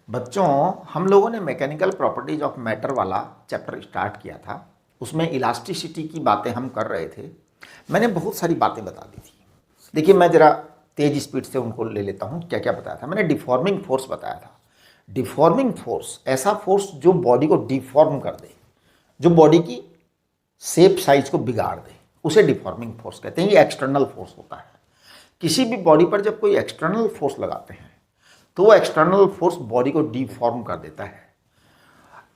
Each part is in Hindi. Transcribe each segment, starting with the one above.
बच्चों, हम लोगों ने मैकेनिकल प्रॉपर्टीज ऑफ मैटर वाला चैप्टर स्टार्ट किया था। उसमें इलास्टिसिटी की बातें हम कर रहे थे। मैंने बहुत सारी बातें बता दी थी। देखिए, मैं ज़रा तेज स्पीड से उनको ले लेता हूँ। क्या क्या बताया था मैंने? डिफॉर्मिंग फोर्स बताया था। डिफॉर्मिंग फोर्स ऐसा फोर्स जो बॉडी को डिफॉर्म कर दे, जो बॉडी की शेप साइज को बिगाड़ दे, उसे डिफॉर्मिंग फोर्स कहते हैं। ये एक्सटर्नल फोर्स होता है। किसी भी बॉडी पर जब कोई एक्सटर्नल फोर्स लगाते हैं तो वो एक्सटर्नल फोर्स बॉडी को डिफॉर्म कर देता है।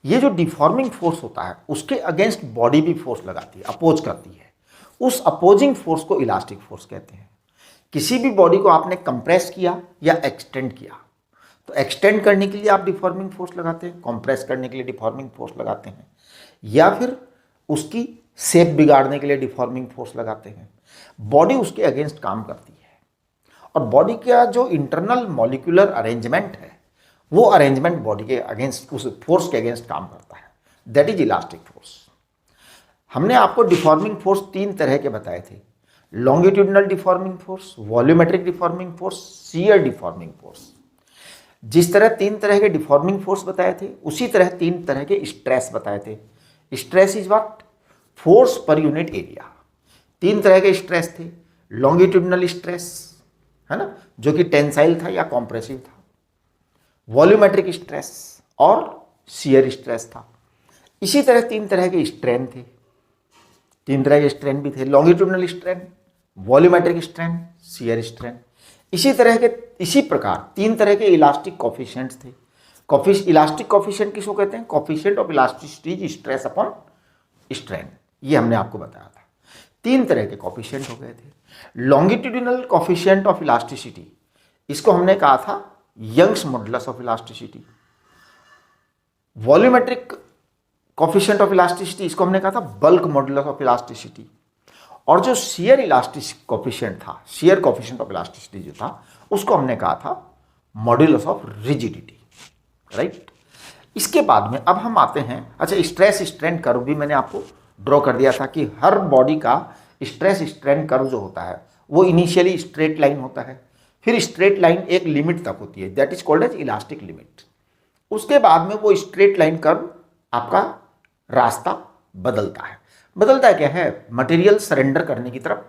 ये जो डिफॉर्मिंग फोर्स होता है उसके अगेंस्ट बॉडी भी फोर्स लगाती है, अपोज करती है। उस अपोजिंग फोर्स को इलास्टिक फोर्स कहते हैं। किसी भी बॉडी को आपने कंप्रेस किया या एक्सटेंड किया, तो एक्सटेंड करने के लिए आप डिफॉर्मिंग फोर्स लगाते हैं, कंप्रेस करने के लिए डिफॉर्मिंग फोर्स लगाते हैं, या फिर उसकी शेप बिगाड़ने के लिए डिफॉर्मिंग फोर्स लगाते हैं। बॉडी उसके अगेंस्ट काम करती है। और बॉडी का जो इंटरनल मॉलिक्यूलर अरेंजमेंट है, वो अरेंजमेंट बॉडी के अगेंस्ट, उस फोर्स के अगेंस्ट काम करता है। That is elastic force. हमने आपको डिफॉर्मिंग फोर्स तीन तरह के बताए थे: longitudinal deforming force, volumetric deforming force, shear deforming force. जिस तरह तीन तरह के डिफॉर्मिंग फोर्स बताए थे, उसी तरह तीन तरह के स्ट्रेस बताए थे। Stress is what? Force per unit area. तीन तरह के स्ट्रेस थे। लॉन्गिट्यूडिनल स्ट्रेस, है ना, जो कि टेंसाइल था या कॉम्प्रेसिव था। वॉल्यूमेट्रिक स्ट्रेस और शियर स्ट्रेस था। इसी तरह तीन तरह के स्ट्रेन थे। तीन तरह के स्ट्रेन भी थे: longitudinal strain, volumetric strain, shear strain. इसी प्रकार तीन तरह के इलास्टिक कोफिशिएंट्स थे। इलास्टिक कोफिशिएंट किसको कहते हैं? Coefficient of elasticity is stress upon strain. ये हमने आपको बताया था। तीन तरह के कोफिशिएंट हो गए थे। लॉन्गिट्यूडिनल कोफिशिएंट ऑफ इलास्टिसिटी, इसको हमने कहा था Young's modulus of elasticity. Volumetric coefficient of elasticity, इसको हमने कहा था बल्क मॉडुलस ऑफ इलास्टिसिटी। और जो शियर इलास्टिक कोफिशिएंट था, शियर कोफिशिएंट ऑफ इलास्टिसिटी जो था, उसको हमने कहा था मॉडुलस ऑफ रिजिडिटी। राइट। इसके बाद में अब हम आते हैं, अच्छा, स्ट्रेस स्ट्रेन कर्व भी मैंने आपको ड्रॉ कर दिया था कि हर बॉडी का स्ट्रेस स्ट्रेन कर्व जो होता है वो इनिशियली स्ट्रेट लाइन होता है, फिर स्ट्रेट लाइन एक लिमिट तक होती है, that is called as elastic limit. उसके बाद में वो स्ट्रेट लाइन कर्व आपका रास्ता बदलता है। बदलता क्या है? मटेरियल सरेंडर करने की तरफ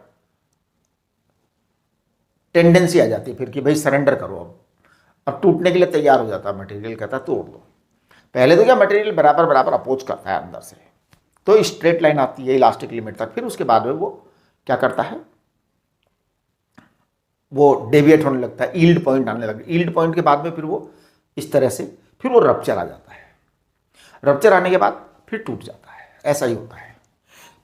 टेंडेंसी आ जाती है फिर कि भाई सरेंडर करो। अब टूटने के लिए तैयार हो जाता है मटेरियल, कहता है तोड़ दो। पहले तो क्या, मटेरियल बराबर बराबर अपोज करता है अंदर से, तो स्ट्रेट लाइन आती है इलास्टिक लिमिट तक। फिर उसके बाद में वो क्या करता है, वो डेविएट होने लगता है, यील्ड पॉइंट आने लगता है। यील्ड पॉइंट के बाद में फिर वो इस तरह से, फिर वो रप्चर आ जाता है। रप्चर आने के बाद फिर टूट जाता है। ऐसा ही होता है।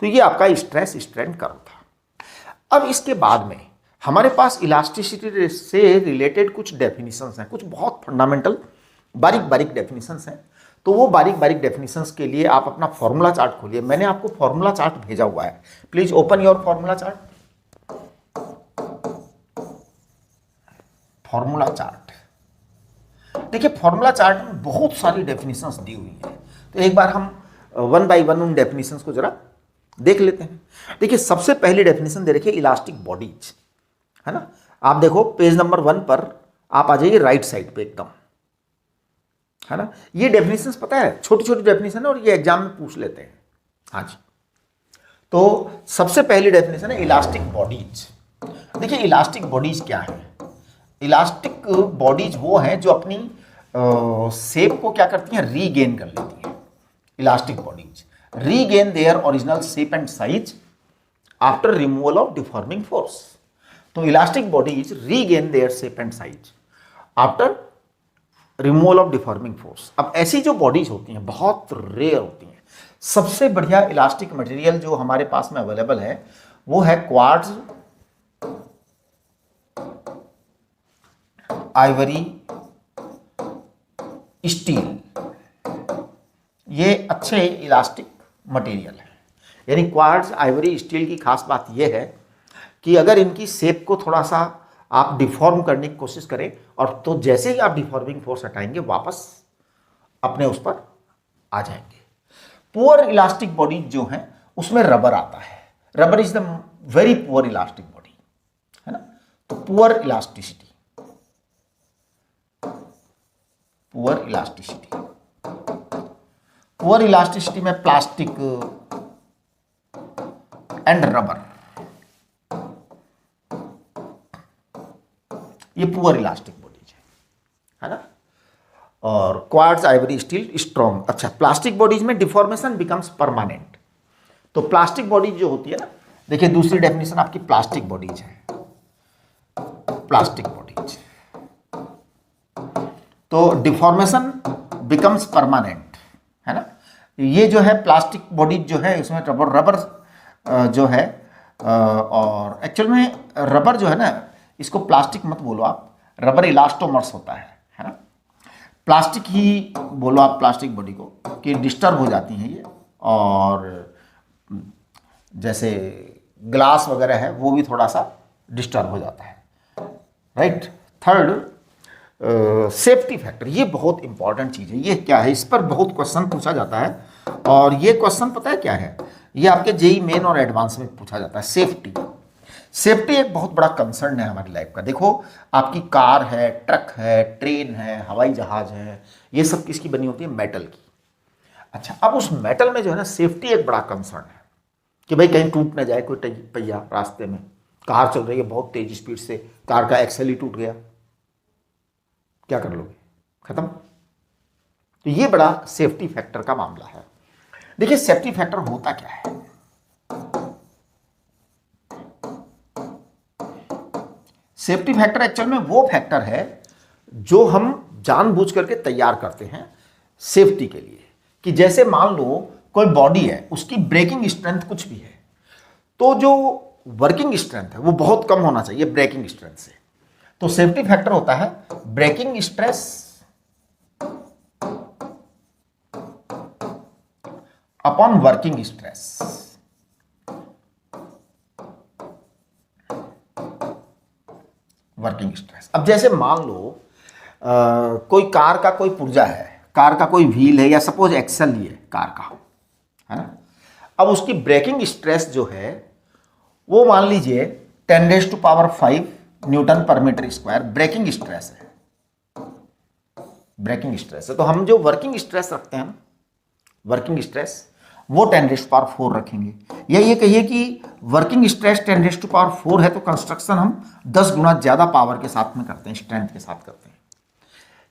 तो ये आपका स्ट्रेस स्ट्रेन कर्व था। अब इसके बाद में हमारे पास इलास्टिसिटी से रिलेटेड कुछ डेफिनेशंस हैं, कुछ बहुत फंडामेंटल बारीक बारीक डेफिनेशंस हैं। तो वो बारीक बारीक डेफिनेशंस के लिए आप अपना फॉर्मूला चार्ट खोलिए। मैंने आपको फॉर्मूला चार्ट भेजा हुआ है। Please open your formula chart. Formula chart देखिए, फॉर्मूला चार्ट में बहुत सारी डेफिनेशंस दी हुई है। तो एक बार हम वन बाय वन उन डेफिनेशंस को जरा देख लेते हैं। देखिए, सबसे पहली डेफिनेशन दे रखी है इलास्टिक बॉडीज, है ना। आप देखो पेज नंबर 1 पर आप आ जाइए, राइट साइड पे एकदम, है ना। ये डेफिनेशंस पता है, छोटी छोटी डेफिनेशन है और ये एग्जाम में पूछ लेते हैं। हाँ जी। तो सबसे पहली डेफिनेशन है इलास्टिक बॉडीज। देखिए, इलास्टिक बॉडीज क्या है? इलास्टिक बॉडीज वो हैं जो अपनी शेप को क्या करती हैं, रीगेन कर लेती हैं। Elastic bodies regain their original shape and size after removal of deforming force. तो elastic bodies regain their shape and size after removal of deforming force. अब ऐसी जो बॉडीज होती हैं बहुत रेयर होती हैं। सबसे बढ़िया इलास्टिक मटेरियल जो हमारे पास में अवेलेबल है वो है क्वार्ट्ज, आइवरी, स्टील। ये अच्छे इलास्टिक मटेरियल है। यानी क्वार्ट्ज, आइवरी, स्टील की खास बात यह है कि अगर इनकी शेप को थोड़ा सा आप डिफॉर्म करने की कोशिश करें, और तो जैसे ही आप डिफॉर्मिंग फोर्स हटाएंगे वापस अपने उस पर आ जाएंगे। पुअर इलास्टिक बॉडी जो है उसमें रबर आता है। Rubber is the very poor elastic body, है ना। तो poor elasticity, poor elasticity. Poor elasticity में प्लास्टिक एंड रबर, ये पुअर इलास्टिक बॉडीज है ना। और क्वार्ट्ज, आइवरी, स्टील स्ट्रॉन्ग। अच्छा, प्लास्टिक बॉडीज में डिफॉर्मेशन बिकम्स परमानेंट। तो प्लास्टिक बॉडीज जो होती है ना, देखिए दूसरी डेफिनेशन आपकी प्लास्टिक बॉडीज है, प्लास्टिक बॉडीज। तो डिफॉर्मेशन बिकम्स परमानेंट है ना। ये जो है प्लास्टिक बॉडीज जो है, इसमें रबर जो है, और एक्चुअल में रबर जो है ना, इसको प्लास्टिक मत बोलो आप, रबर इलास्टोमर्स होता है ना। प्लास्टिक ही बोलो आप प्लास्टिक बॉडी को, कि डिस्टर्ब हो जाती हैं ये, और जैसे ग्लास वगैरह है वो भी थोड़ा सा डिस्टर्ब हो जाता है, राइट। थर्ड, सेफ्टी फैक्टर, ये बहुत इंपॉर्टेंट चीज़ है। ये क्या है, इस पर बहुत क्वेश्चन पूछा जाता है, और ये क्वेश्चन पता है क्या है, ये आपके जेई मेन और एडवांस में पूछा जाता है। सेफ्टी, सेफ्टी एक बहुत बड़ा कंसर्न है हमारी लाइफ का। देखो आपकी कार है, ट्रक है, ट्रेन है, हवाई जहाज है, ये सब किसकी बनी होती है, मेटल की। अच्छा, अब उस मेटल में जो है ना, सेफ्टी एक बड़ा कंसर्न है कि भाई कहीं टूट ना जाए कोई पहिया रास्ते में। कार चल रही है बहुत तेज स्पीड से, कार का एक्सेल ही टूट गया, क्या कर लोगे, खत्म। तो ये बड़ा सेफ्टी फैक्टर का मामला है। देखिए सेफ्टी फैक्टर होता क्या है, सेफ्टी फैक्टर एक्चुअल में वो फैक्टर है जो हम जानबूझ करके तैयार करते हैं सेफ्टी के लिए। कि जैसे मान लो कोई बॉडी है, उसकी ब्रेकिंग स्ट्रेंथ कुछ भी है, तो जो वर्किंग स्ट्रेंथ है वो बहुत कम होना चाहिए ब्रेकिंग स्ट्रेंथ से। तो सेफ्टी फैक्टर होता है breaking stress upon working stress. Working stress, अब जैसे मान लो कोई कार का कोई पुर्जा है, कार का कोई व्हील है, या सपोज एक्सल ही है कार का, है ना। अब उसकी ब्रेकिंग स्ट्रेस जो है वो मान लीजिए 10⁵ न्यूटन पर मीटर स्क्वायर ब्रेकिंग स्ट्रेस है, ब्रेकिंग स्ट्रेस है। तो हम जो वर्किंग स्ट्रेस रखते हैं, वर्किंग स्ट्रेस वो 10⁴ रखेंगे। या ये कहिए कि वर्किंग स्ट्रेस 10⁴ है, तो कंस्ट्रक्शन हम 10 गुना ज़्यादा पावर के साथ में करते हैं, स्ट्रेंथ के साथ करते हैं।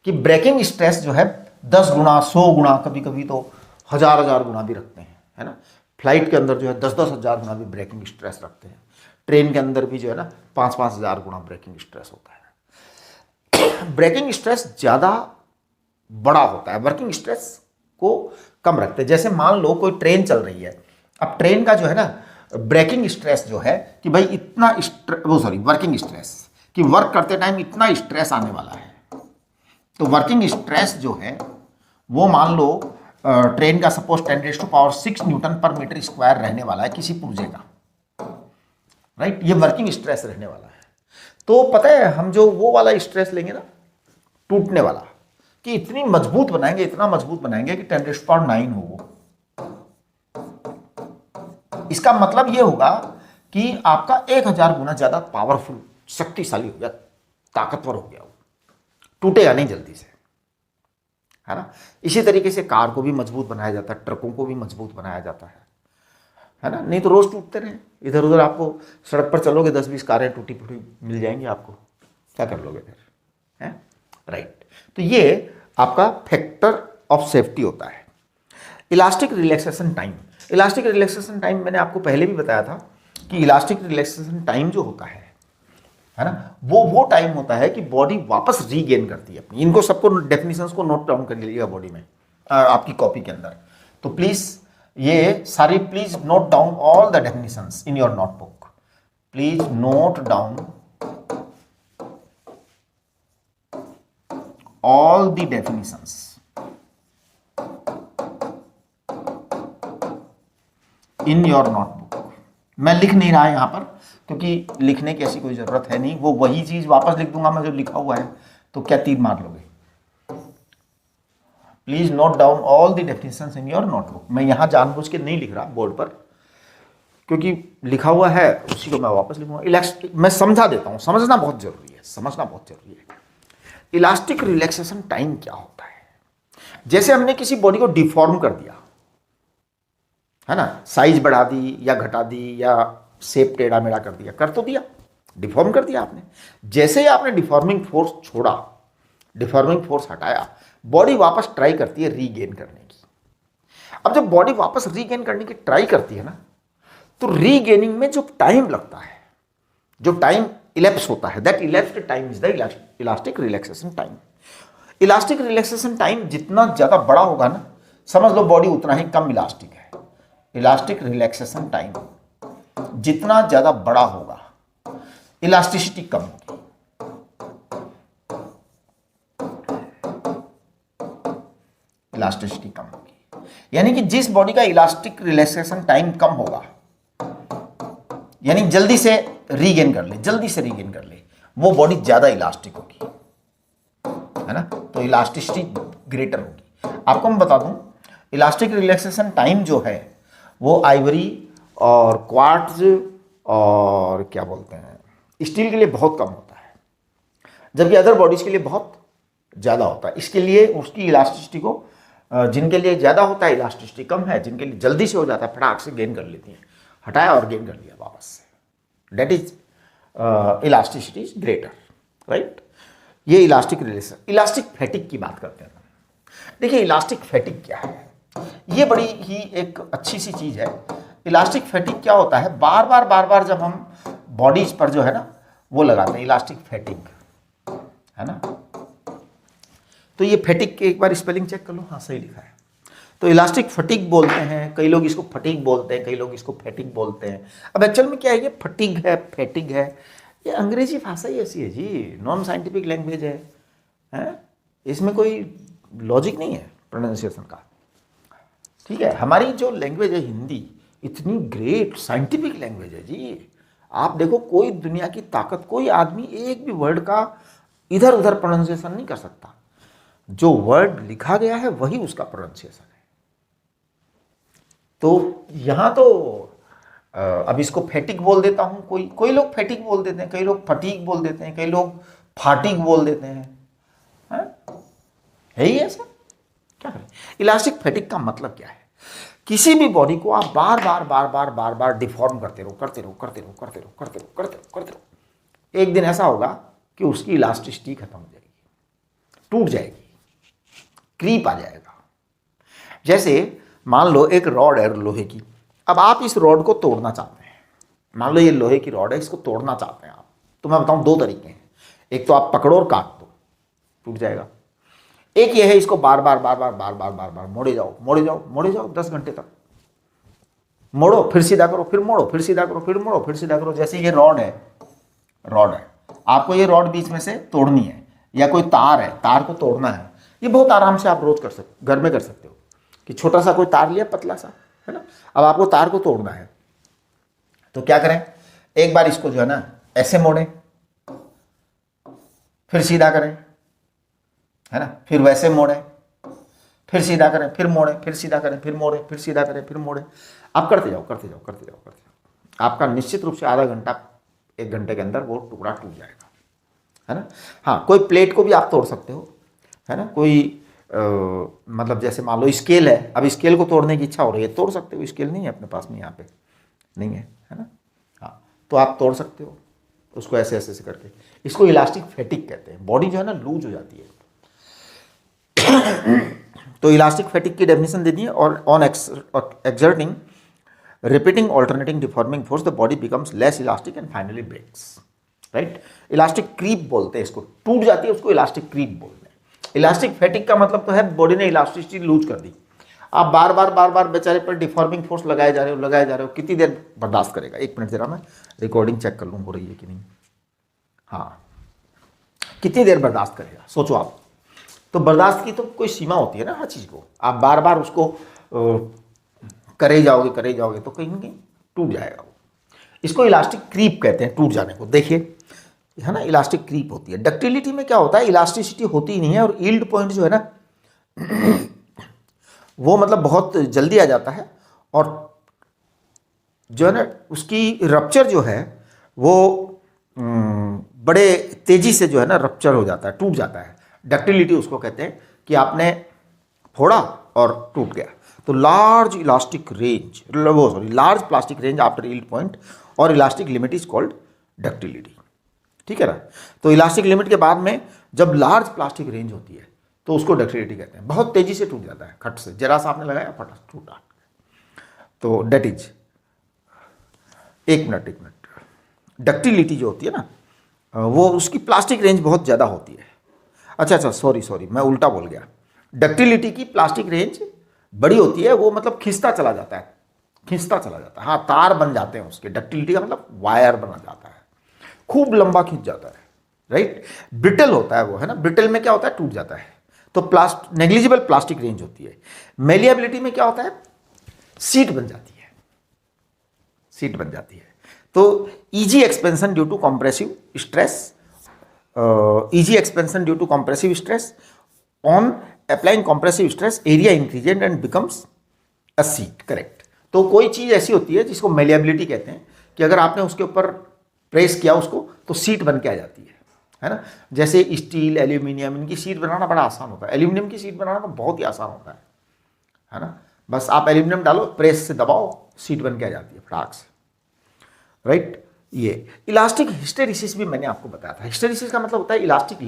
कि ब्रेकिंग स्ट्रेस जो है 10 गुना, 100 गुना, कभी कभी तो हजार गुना भी रखते हैं, है ना। फ्लाइट के अंदर जो है 10 हज़ार गुना भी ब्रेकिंग स्ट्रेस रखते हैं। ट्रेन के अंदर भी जो है ना 5 हज़ार गुना ब्रेकिंग स्ट्रेस होता है। ब्रेकिंग स्ट्रेस ज़्यादा बड़ा होता है, वर्किंग स्ट्रेस को कम रखते हैं। जैसे मान लो कोई ट्रेन चल रही है, अब ट्रेन का जो है ना ब्रेकिंग स्ट्रेस जो है कि भाई इतना वर्किंग स्ट्रेस कि वर्क करते टाइम इतना स्ट्रेस आने वाला है। तो वर्किंग स्ट्रेस जो है वो मान लो ट्रेन का सपोज 10⁶ न्यूटन पर मीटर स्क्वायर रहने वाला है किसी पुर्जे का, राइट। ये वर्किंग स्ट्रेस रहने वाला है। तो पता है हम जो वो वाला स्ट्रेस लेंगे ना, टूटने वाला, कि इतनी मजबूत बनाएंगे, इतना मजबूत बनाएंगे कि 10⁹ हो वो। इसका मतलब ये होगा कि आपका 1000 गुना ज्यादा पावरफुल, शक्तिशाली हो गया, ताकतवर हो गया, वो टूटेगा नहीं जल्दी से, है ना। इसी तरीके से कार को भी मजबूत बनाया जाता है, ट्रकों को भी मजबूत बनाया जाता है ना। नहीं तो रोज टूटते रहे, इधर उधर आपको सड़क पर चलोगे 10-20 कारें टूटी फूटी मिल जाएंगी आपको, क्या कर लोगे फिर, है, राइट। तो ये आपका फैक्टर ऑफ सेफ्टी होता है। Elastic relaxation time, elastic relaxation time मैंने आपको पहले भी बताया था कि इलास्टिक रिलैक्सेशन टाइम जो होता है ना, वो टाइम होता है कि बॉडी वापस रीगेन करती है अपनी। इनको सबको डेफिनेशंस को नोट डाउन कर लीजिएगा बॉडी में, आपकी कॉपी के अंदर। तो प्लीज ये सारी please note down all the definitions in your notebook, please note down all the definitions in your notebook। मैं लिख नहीं रहा यहां पर क्योंकि लिखने की ऐसी कोई जरूरत है नहीं, वो वही चीज वापस लिख दूंगा मैं जो लिखा हुआ है, तो क्या तीर मार लोगे। Please note down all the definitions in your notebook. मैं यहां जानबूझ के नहीं लिख रहा बोर्ड पर, क्योंकि लिखा हुआ है उसी को मैं वापस लिखूंगा। मैं समझा देता हूं, समझना बहुत जरूरी है, समझना बहुत जरूरी है। इलास्टिक रिलैक्सेशन टाइम क्या होता है, जैसे हमने किसी बॉडी को डिफॉर्म कर दिया है ना, साइज बढ़ा दी या घटा दी या शेप टेढ़ा मेढ़ा कर दिया, कर तो दिया, डिफॉर्म कर दिया आपने। जैसे ही आपने डिफॉर्मिंग फोर्स छोड़ा, डिफॉर्मिंग फोर्स हटाया, बॉडी वापस ट्राई करती है रीगेन करने की। अब जब बॉडी वापस रीगेन करने की ट्राई करती है ना, तो रीगेनिंग में जो टाइम लगता है, जो टाइम इलेप्स होता है, that elapsed time is the elastic relaxation time. Elastic relaxation time जितना ज़्यादा बड़ा होगा ना, समझ लो बॉडी उतना ही कम इलास्टिक है। इलास्टिक रिलैक्सेशन टाइम जितना ज़्यादा बड़ा होगा, इलास्टिसिटी कम होगी। इलास्टिसिटी कम होगी, यानी कि जिस बॉडी का इलास्टिक रिलैक्सेशन टाइम कम होगा, यानी जल्दी से रीगेन कर ले, जल्दी से रीगेन कर ले, वो बॉडी ज़्यादा इलास्टिक होगी, है ना। तो इलास्टिसिटी ग्रेटर होगी। आपको मैं बता दूं, इलास्टिक रिलैक्सेशन टाइम जो है वो आइवरी और क्वार्ट्ज और क्या बोलते हैं स्टील के लिए बहुत कम होता है, जबकि अदर बॉडीज के लिए बहुत ज़्यादा होता है। इसके लिए उसकी इलास्टिसिटी को, जिनके लिए ज़्यादा होता है इलास्टिसिटी कम है, जिनके लिए जल्दी से हो जाता है फटाक से गेन कर लेती हैं, हटाया और गेन कर लिया वापस से, that is elasticity is greater, right. ये इलास्टिक रिलेशन। इलास्टिक फैटिग की बात करते हैं। देखिए इलास्टिक फैटिग क्या है, ये बड़ी ही एक अच्छी सी चीज़ है। इलास्टिक फैटिग क्या होता है, बार बार जब हम बॉडीज पर जो है ना वो लगाते हैं इलास्टिक फैटिग, है ना। तो ये फैटिग के एक बार स्पेलिंग चेक कर लो, हाँ सही लिखा है। तो इलास्टिक फटीग बोलते हैं, कई लोग इसको फटीग बोलते हैं, कई लोग इसको फैटिग बोलते हैं। अब एक्चुअल में क्या है, ये फटीग है, फैटिग है, ये अंग्रेजी भाषा ही ऐसी है जी, नॉन साइंटिफिक लैंग्वेज है? इसमें कोई लॉजिक नहीं है प्रोनाउंसिएशन का, ठीक है। हमारी जो लैंग्वेज है हिंदी, इतनी ग्रेट साइंटिफिक लैंग्वेज है जी। आप देखो कोई दुनिया की ताकत, कोई आदमी एक भी वर्ड का इधर उधर प्रोनाउंसिएशन नहीं कर सकता। जो वर्ड लिखा गया है वही उसका प्रोनाउंसिएशन है। तो यहाँ तो अब इसको फैटिग बोल देता हूँ, कोई लोग फैटिग बोल देते हैं, कई लोग फटीग बोल देते हैं, कई लोग फाटिग बोल देते हैं, है ही ऐसा, क्या करें। इलास्टिक फैटिग का मतलब क्या है, किसी भी बॉडी को आप बार बार डिफॉर्म करते रहो, एक दिन ऐसा होगा कि उसकी इलास्टिसिटी खत्म हो जाएगी, टूट जाएगी, क्रीप आ जाएगा। जैसे मान लो एक रॉड है लोहे की, अब आप इस रॉड को तोड़ना चाहते हैं, मान लो ये लोहे की रॉड है, इसको तोड़ना चाहते हैं आप, तो मैं बताऊं दो तरीके हैं। एक तो आप पकड़ो और काट दो, टूट जाएगा। एक ये है, इसको बार बार मोड़े जाओ 10 घंटे तक, मोड़ो फिर सीधा करो, फिर मोड़ो फिर सीधा करो, फिर मोड़ो फिर सीधा करो। जैसे ये रॉड है, आपको ये रॉड बीच में से तोड़नी है, या कोई तार है, तार को तोड़ना है, ये बहुत आराम से आप रोज कर सकते, घर में कर सकते हो कि छोटा सा कोई तार लिया, पतला सा, है ना। अब आपको तार को तोड़ना है तो क्या करें, एक बार इसको जो है ना ऐसे मोड़ें, फिर सीधा करें, है ना, फिर वैसे मोड़ें, फिर सीधा करें, फिर मोड़ें, फिर सीधा करें, फिर मोड़ें, फिर सीधा करें, फिर मोड़ें। आप करते जाओ। आपका निश्चित रूप से आधा घंटा 1 घंटे के अंदर वो टुकड़ा टूट जाएगा, है ना। हाँ, कोई प्लेट को भी आप तोड़ सकते हो, है ना। कोई मतलब जैसे मान लो स्केल है, अब स्केल को तोड़ने की इच्छा हो रही है, तोड़ सकते हो। स्केल नहीं है अपने पास में, यहाँ पे नहीं है ना। हाँ, तो आप तोड़ सकते हो उसको ऐसे करके। इसको इलास्टिक फैटिग कहते हैं। बॉडी जो है ना लूज हो जाती है। तो इलास्टिक फैटिग की डेफिनेशन दे दी है, और on exerting repeating alternating deforming force the body becomes less elastic and finally breaks, right. Elastic creep बोलते हैं इसको, टूट जाती है उसको इलास्टिक क्रीप बोलते हैं। इलास्टिक फैटिग का मतलब तो है बॉडी ने इलास्टिसिटी लूज कर दी। आप बार बार बेचारे पर डिफॉर्मिंग फोर्स लगाए जा रहे हो, कितनी देर बर्दाश्त करेगा। 1 मिनट जरा मैं रिकॉर्डिंग चेक कर लूँ हो रही है कि नहीं। हाँ, कितनी देर बर्दाश्त करेगा, सोचो आप। तो बर्दाश्त की तो कोई सीमा होती है ना हर चीज़ को। आप बार बार उसको करे जाओगे तो कहीं ना कहीं टूट जाएगा वो। इसको इलास्टिक क्रीप कहते हैं, टूट जाने को। देखिए, है ना, इलास्टिक क्रीप होती है। डक्टिलिटी में क्या होता है, इलास्टिसिटी होती ही नहीं है, और यील्ड पॉइंट जो है ना वो मतलब बहुत जल्दी आ जाता है, और जो है ना उसकी रप्चर जो है वो बड़े तेजी से जो है ना रप्चर हो जाता है, टूट जाता है। डक्टिलिटी उसको कहते हैं कि आपने फोड़ा और टूट गया। तो large elastic range, large plastic range after yield point और elastic limit is called ductility. ठीक है ना। तो इलास्टिक लिमिट के बाद में जब लार्ज प्लास्टिक रेंज होती है तो उसको डक्टिलिटी कहते हैं। बहुत तेजी से टूट जाता है खट से, जरा सा आपने लगाया फटा टूटा। तो डेट इज, एक मिनट, डक्टिलिटी जो होती है ना वो उसकी प्लास्टिक रेंज बहुत ज़्यादा होती है। अच्छा, सॉरी, मैं उल्टा बोल गया। डक्टिलिटी की प्लास्टिक रेंज बड़ी होती है, वो मतलब खिंचता चला जाता है। हाँ, तार बन जाते हैं उसके। डक्टिलिटी का मतलब वायर बना जाता है, खूब लंबा खिंच जाता है, राइट। ब्रिटल होता है वो, है ना। ब्रिटल में क्या होता है, टूट जाता है। तो नेग्लिजिबल प्लास्टिक रेंज होती है। मेलिएबिलिटी में क्या होता है, सीट बन जाती है। तो easy expansion due to compressive stress, on applying compressive stress area increased and becomes a sheet, correct. तो कोई चीज़ ऐसी होती है जिसको मेलिएबिलिटी कहते हैं कि अगर आपने उसके ऊपर प्रेस किया उसको तो सीट बन के आ जाती है ना। जैसे स्टील, एल्यूमिनियम, इनकी सीट बनाना बड़ा आसान होता है। एल्यूमिनियम की सीट बनाना तो बहुत ही आसान होता है ना। बस आप एल्यूमिनियम डालो, प्रेस से दबाओ, सीट बन के आ जाती है फटाक से, राइट। ये इलास्टिक हिस्टेरिसिस भी मैंने आपको बताया था। हिस्टेरिसिस का मतलब होता है इलास्टिक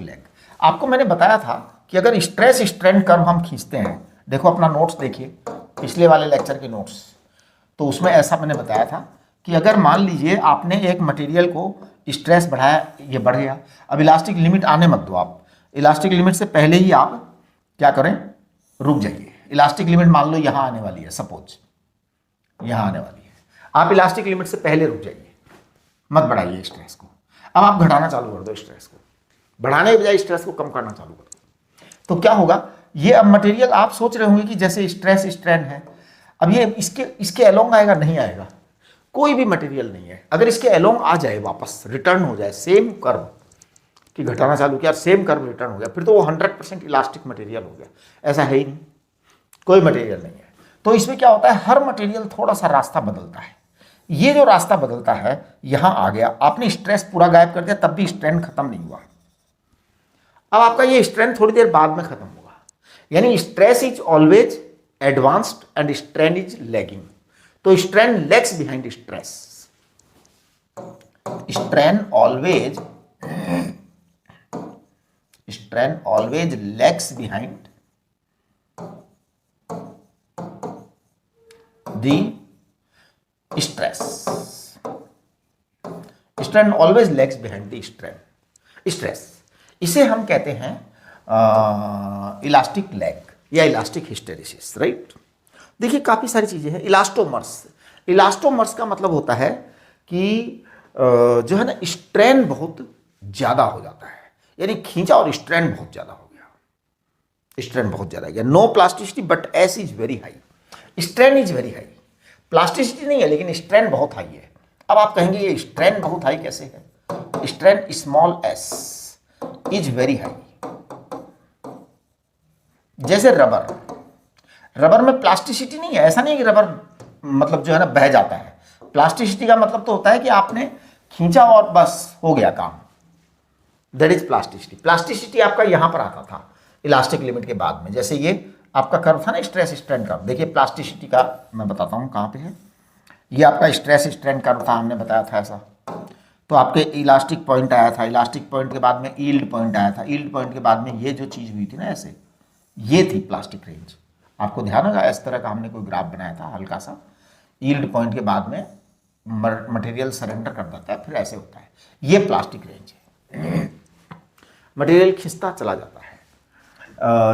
लैग। आपको मैंने बताया था कि अगर स्ट्रेस स्ट्रेन कर्व हम खींचते हैं, देखो अपना नोट्स देखिए, पिछले वाले लेक्चर के नोट्स, तो उसमें ऐसा मैंने बताया था कि अगर मान लीजिए आपने एक मटेरियल को स्ट्रेस बढ़ाया, ये बढ़ गया, अब इलास्टिक लिमिट आने मत दो आप। इलास्टिक लिमिट से पहले ही आप क्या करें, रुक जाइए। इलास्टिक लिमिट मान लो यहाँ आने वाली है, सपोज यहाँ आने वाली है, आप इलास्टिक लिमिट से पहले रुक जाइए, मत बढ़ाइए स्ट्रेस को। अब आप घटाना चालू कर दो, स्ट्रेस को बढ़ाने के बजाय स्ट्रेस को कम करना चालू कर दो। तो क्या होगा, ये अब मटेरियल आप सोच रहे होंगे कि जैसे स्ट्रेस स्ट्रेन है, अब ये इसके अलोंग आएगा, नहीं आएगा। कोई भी मटेरियल नहीं है, अगर इसके अलोंग आ जाए, वापस रिटर्न हो जाए सेम कर्व कि घटाना चालू किया, सेम कर्व रिटर्न हो गया, फिर तो वो 100% इलास्टिक मटेरियल हो गया। ऐसा है ही नहीं, कोई मटेरियल नहीं है। तो इसमें क्या होता है, हर मटेरियल थोड़ा सा रास्ता बदलता है। ये जो रास्ता बदलता है, यहां आ गया, आपने स्ट्रेस पूरा गायब कर दिया, तब भी स्ट्रेन खत्म नहीं हुआ। अब आपका ये स्ट्रेन थोड़ी देर बाद में खत्म होगा। यानी stress is always advanced and strain is lagging. तो strain lags behind stress. Strain always lags behind the stress. Strain always lags behind the stress. इसे हम कहते हैं इलास्टिक लैग या इलास्टिक हिस्टेरिसिस, राइट। देखिए काफ़ी सारी चीज़ें हैं। इलास्टोमर्स का मतलब होता है कि जो है ना, स्ट्रेन बहुत ज़्यादा हो जाता है, यानी खींचा और स्ट्रेन बहुत ज़्यादा हो गया। No plasticity but as is very high, strain is very high. Plasticity नहीं है लेकिन स्ट्रेन बहुत हाई है। अब आप कहेंगे ये स्ट्रेन बहुत हाई कैसे है? Strain small S is very high. जैसे रबर में प्लास्टिसिटी नहीं है, ऐसा नहीं है कि रबर मतलब जो है ना बह जाता है। प्लास्टिसिटी का मतलब तो होता है कि आपने खींचा और बस हो गया काम, दैट इज प्लास्टिसिटी। प्लास्टिसिटी आपका यहां पर आता था इलास्टिक लिमिट के बाद में। जैसे ये आपका कर्व था ना, स्ट्रेस स्ट्रेन कर्व, देखिए प्लास्टिसिटी का मैं बताता हूं कहां पे है। ये आपका स्ट्रेस स्ट्रेन कर्व था, हमने बताया था ऐसा। तो आपके इलास्टिक पॉइंट आया था, इलास्टिक पॉइंट के बाद में यील्ड पॉइंट आया था, यील्ड पॉइंट के बाद में ये जो चीज़ हुई थी ना ऐसे, ये थी प्लास्टिक रेंज। आपको ध्यान होगा इस तरह का हमने कोई ग्राफ बनाया था हल्का सा। यील्ड पॉइंट के बाद में मटेरियल सरेंडर कर देता है, फिर ऐसे होता है, ये प्लास्टिक रेंज है। मटेरियल खिंचता चला जाता है।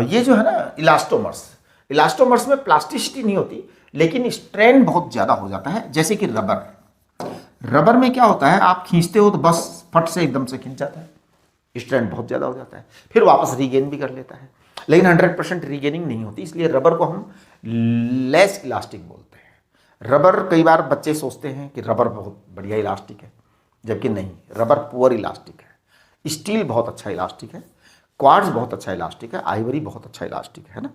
ये जो है ना इलास्टोमर्स में प्लास्टिसिटी नहीं होती लेकिन स्ट्रेन बहुत ज़्यादा हो जाता है। जैसे कि रबर में क्या होता है, आप खींचते हो तो बस फट से एकदम से खींच जाता है, स्ट्रेन बहुत ज़्यादा हो जाता है, फिर वापस रीगेन भी कर लेता है, लेकिन 100% रीगेनिंग नहीं होती। इसलिए रबर को हम लेस इलास्टिक बोलते हैं। रबर, कई बार बच्चे सोचते हैं कि रबर बहुत बढ़िया इलास्टिक है, जबकि नहीं, रबर पुअर इलास्टिक है। स्टील बहुत अच्छा इलास्टिक है, क्वार्ट्ज बहुत अच्छा इलास्टिक है, आइवरी बहुत अच्छा इलास्टिक है ना।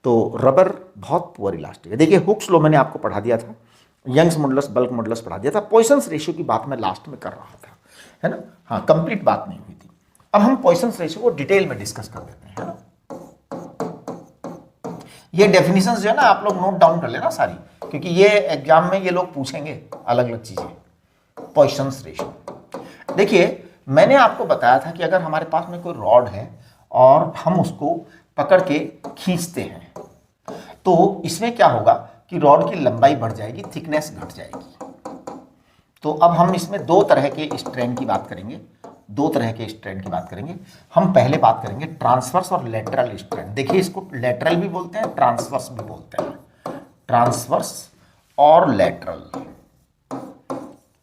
तो रबर बहुत पुअर इलास्टिक है। देखिए हुक्स लॉ मैंने आपको पढ़ा दिया था, यंग्स मॉडुलस, बल्क मॉडुलस पढ़ा दिया था, पॉइसन्स रेशियो की बात मैं लास्ट में कर रहा था, है ना। हाँ, कंप्लीट बात नहीं हुई थी। अब हम पॉइसन्स रेशियो को डिटेल में डिस्कस कर लेते हैं, है ना। ये डेफिनेशन जो है ना आप लोग नोट डाउन कर लेना सारी, क्योंकि ये एग्जाम में ये लोग पूछेंगे अलग अलग चीजें। पॉइसन्स रेशियो, देखिए मैंने आपको बताया था कि अगर हमारे पास में कोई रॉड है और हम उसको पकड़ के खींचते हैं तो इसमें क्या होगा कि रॉड की लंबाई बढ़ जाएगी, थिकनेस घट जाएगी। तो अब हम इसमें दो तरह के स्ट्रेन की बात करेंगे, दो तरह के स्ट्रेन की बात करेंगे। हम पहले बात करेंगे ट्रांसवर्स और लेटरल स्ट्रेन। देखिए इसको लेटरल भी बोलते हैं, ट्रांसवर्स भी बोलते हैं। ट्रांसवर्स और लेटरल,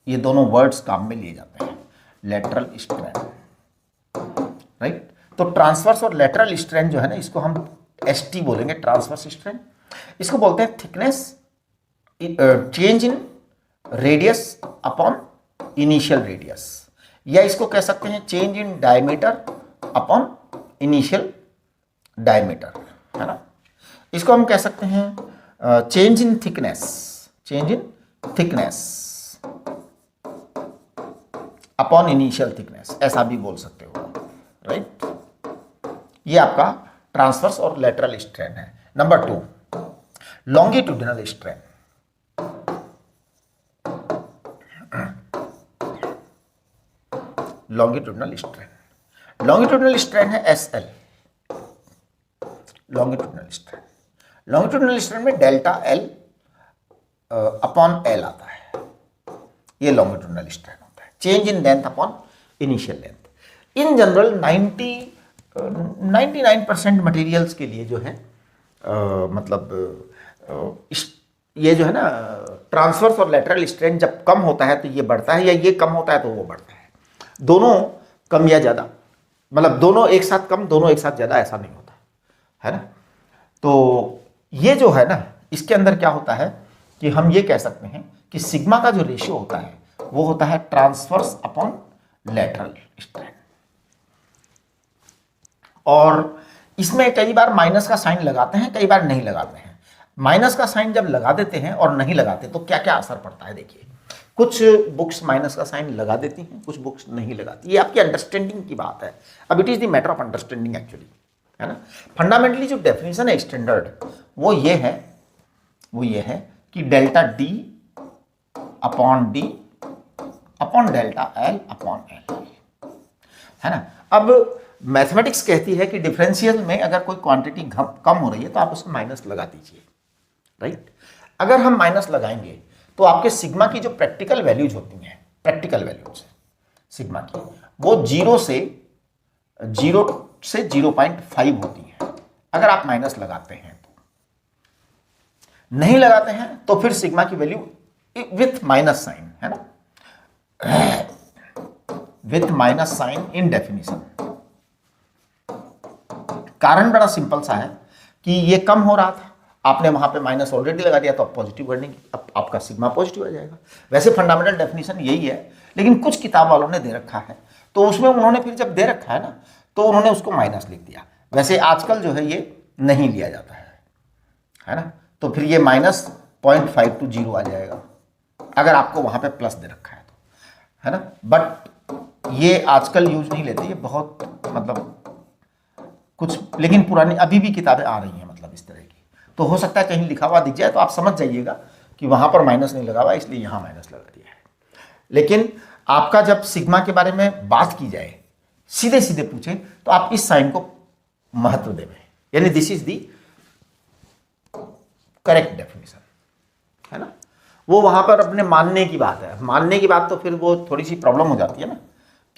ये दोनों वर्ड्स काम में लिए जाते हैं। Lateral strain, right. तो ट्रांसवर्स और लेटरल स्ट्रेन जो है ना, इसको हम एसटी बोलेंगे, ट्रांसवर्स स्ट्रेन। इसको बोलते हैं thickness, change in radius upon initial radius, या इसको कह सकते हैं change in diameter upon initial diameter, है ना। इसको हम कह सकते हैं change in thickness, change in thickness upon initial thickness, ऐसा भी बोल सकते हो, राइट। ये आपका ट्रांसवर्स और लेटरल स्ट्रेन है। Number 2, longitudinal strain. Longitudinal strain, longitudinal strain है SL, longitudinal strain. Longitudinal strain में डेल्टा एल अपॉन एल आता है, ये लॉन्गिट्यूडिनल स्ट्रेन होता है। Change in length upon initial length. In general 99% materials के लिए जो है ये जो है ना ट्रांसवर्स और लेटरल स्ट्रेन जब कम होता है तो ये बढ़ता है, या ये कम होता है तो वो बढ़ता है। दोनों कम या ज़्यादा, मतलब दोनों एक साथ कम, दोनों एक साथ ज़्यादा, ऐसा नहीं होता है ना। तो ये जो है ना, इसके अंदर क्या होता है कि हम ये कह सकते हैं कि सिग्मा का जो रेशियो होता है वो होता है ट्रांसवर्स अपॉन लेटरल स्ट्रेन। और इसमें कई बार माइनस का साइन लगाते हैं, कई बार नहीं लगाते हैं। माइनस का साइन जब लगा देते हैं और नहीं लगाते तो क्या क्या असर पड़ता है, देखिए। कुछ बुक्स माइनस का साइन लगा देती हैं, कुछ बुक्स नहीं लगाती। ये आपकी अंडरस्टैंडिंग की बात है। अब it is the matter of understanding actually, है ना। फंडामेंटली जो डेफिनेशन है स्टैंडर्ड, वो ये है कि delta D upon delta L upon L, है ना। अब मैथमेटिक्स कहती है कि डिफरेंशियल में अगर कोई क्वांटिटी कम हो रही है तो आप उसमें माइनस लगा दीजिए, राइट। अगर हम माइनस लगाएंगे तो आपके सिग्मा की जो प्रैक्टिकल वैल्यूज होती हैं, प्रैक्टिकल वैल्यूज सिग्मा की, वो 0 से 0.5 होती हैं अगर आप माइनस लगाते हैं तो। नहीं लगाते हैं तो फिर सिग्मा की वैल्यू विथ माइनस साइन, है ना, with minus sign in definition. कारण बड़ा सिंपल सा है कि ये कम हो रहा था, आपने वहां पे माइनस ऑलरेडी लगा दिया तो अब पॉजिटिव करने की, अब आपका सिग्मा पॉजिटिव आ जाएगा। वैसे फंडामेंटल डेफिनेशन यही है, लेकिन कुछ किताब वालों ने दे रखा है तो उसमें उन्होंने फिर जब दे रखा है ना तो उन्होंने उसको माइनस लिख दिया। वैसे आजकल जो है ये नहीं लिया जाता है ना। तो फिर ये -0.5 to 0 आ जाएगा अगर आपको वहां पे प्लस दे रखा है तो, है ना। बट ये आजकल यूज नहीं लेते, ये बहुत मतलब कुछ, लेकिन पुरानी अभी भी किताबें आ रही हैं मतलब इस तरह की। तो हो सकता है कहीं लिखा हुआ दिख जाए तो आप समझ जाइएगा कि वहां पर माइनस नहीं लगा हुआ, इसलिए यहां माइनस लगा दिया है। लेकिन आपका जब सिग्मा के बारे में बात की जाए, सीधे सीधे पूछे तो आप इस साइन को महत्व देवें, यानी this is the correct definition, है ना। वो वहां पर अपने मानने की बात है, मानने की बात तो फिर वो थोड़ी सी प्रॉब्लम हो जाती है ना,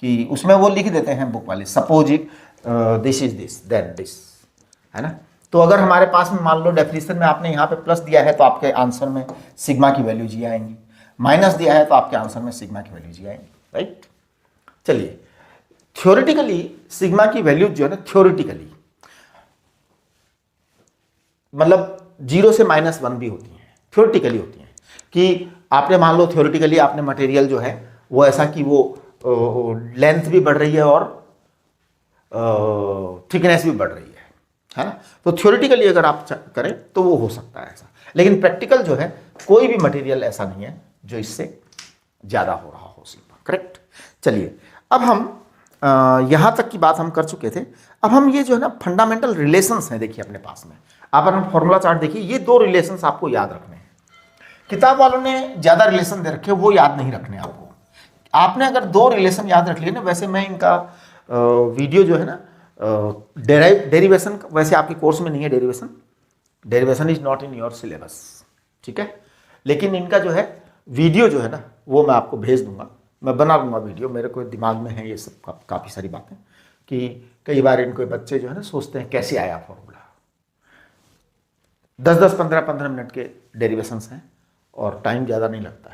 कि उसमें वो लिख देते हैं बुक वाले, suppose it this is this then this, है ना। तो अगर हमारे पास में मान लो डेफिनेशन में आपने यहाँ पे प्लस दिया है तो आपके आंसर में सिग्मा की वैल्यू जी आएंगी, माइनस दिया है तो आपके आंसर में सिग्मा की वैल्यू जी आएंगी, राइट। चलिए, थ्योरेटिकली सिग्मा की वैल्यू जो है ना, थ्योरेटिकली मतलब 0 से -1 भी होती हैं, थ्योरेटिकली होती हैं। कि आपने मान लो थ्योरेटिकली आपने मटेरियल जो है वो ऐसा कि वो लेंथ भी बढ़ रही है और थिकनेस भी बढ़ रही है ना। तो थ्योरेटिकली अगर आप करें तो वो हो सकता है ऐसा, लेकिन प्रैक्टिकल जो है कोई भी मटेरियल ऐसा नहीं है जो इससे ज़्यादा हो रहा हो सिग्मा, करेक्ट। चलिए, अब हम यहाँ तक की बात हम कर चुके थे। अब हम ये जो है ना फंडामेंटल रिलेशंस हैं, देखिए अपने पास में आप अपना फॉर्मूला चार्ट देखिए, ये दो रिलेशंस आपको याद रखने हैं। किताब वालों ने ज़्यादा रिलेशन दे रखे, वो याद नहीं रखने आपको। आपने अगर दो रिलेशन याद रख लिए ना, वैसे मैं इनका वीडियो जो है ना डेरिवेशन, वैसे आपके कोर्स में नहीं है derivation is not in your syllabus, ठीक है। लेकिन इनका जो है वीडियो जो है ना वो मैं आपको भेज दूंगा, मैं बना लूँगा वीडियो, मेरे को दिमाग में है ये सब काफ़ी सारी बातें, कि कई बार इनको बच्चे जो है ना सोचते हैं कैसे आया फॉर्मूला। 10-10, 15-15 मिनट के डेरिवेशंस हैं और टाइम ज़्यादा नहीं लगता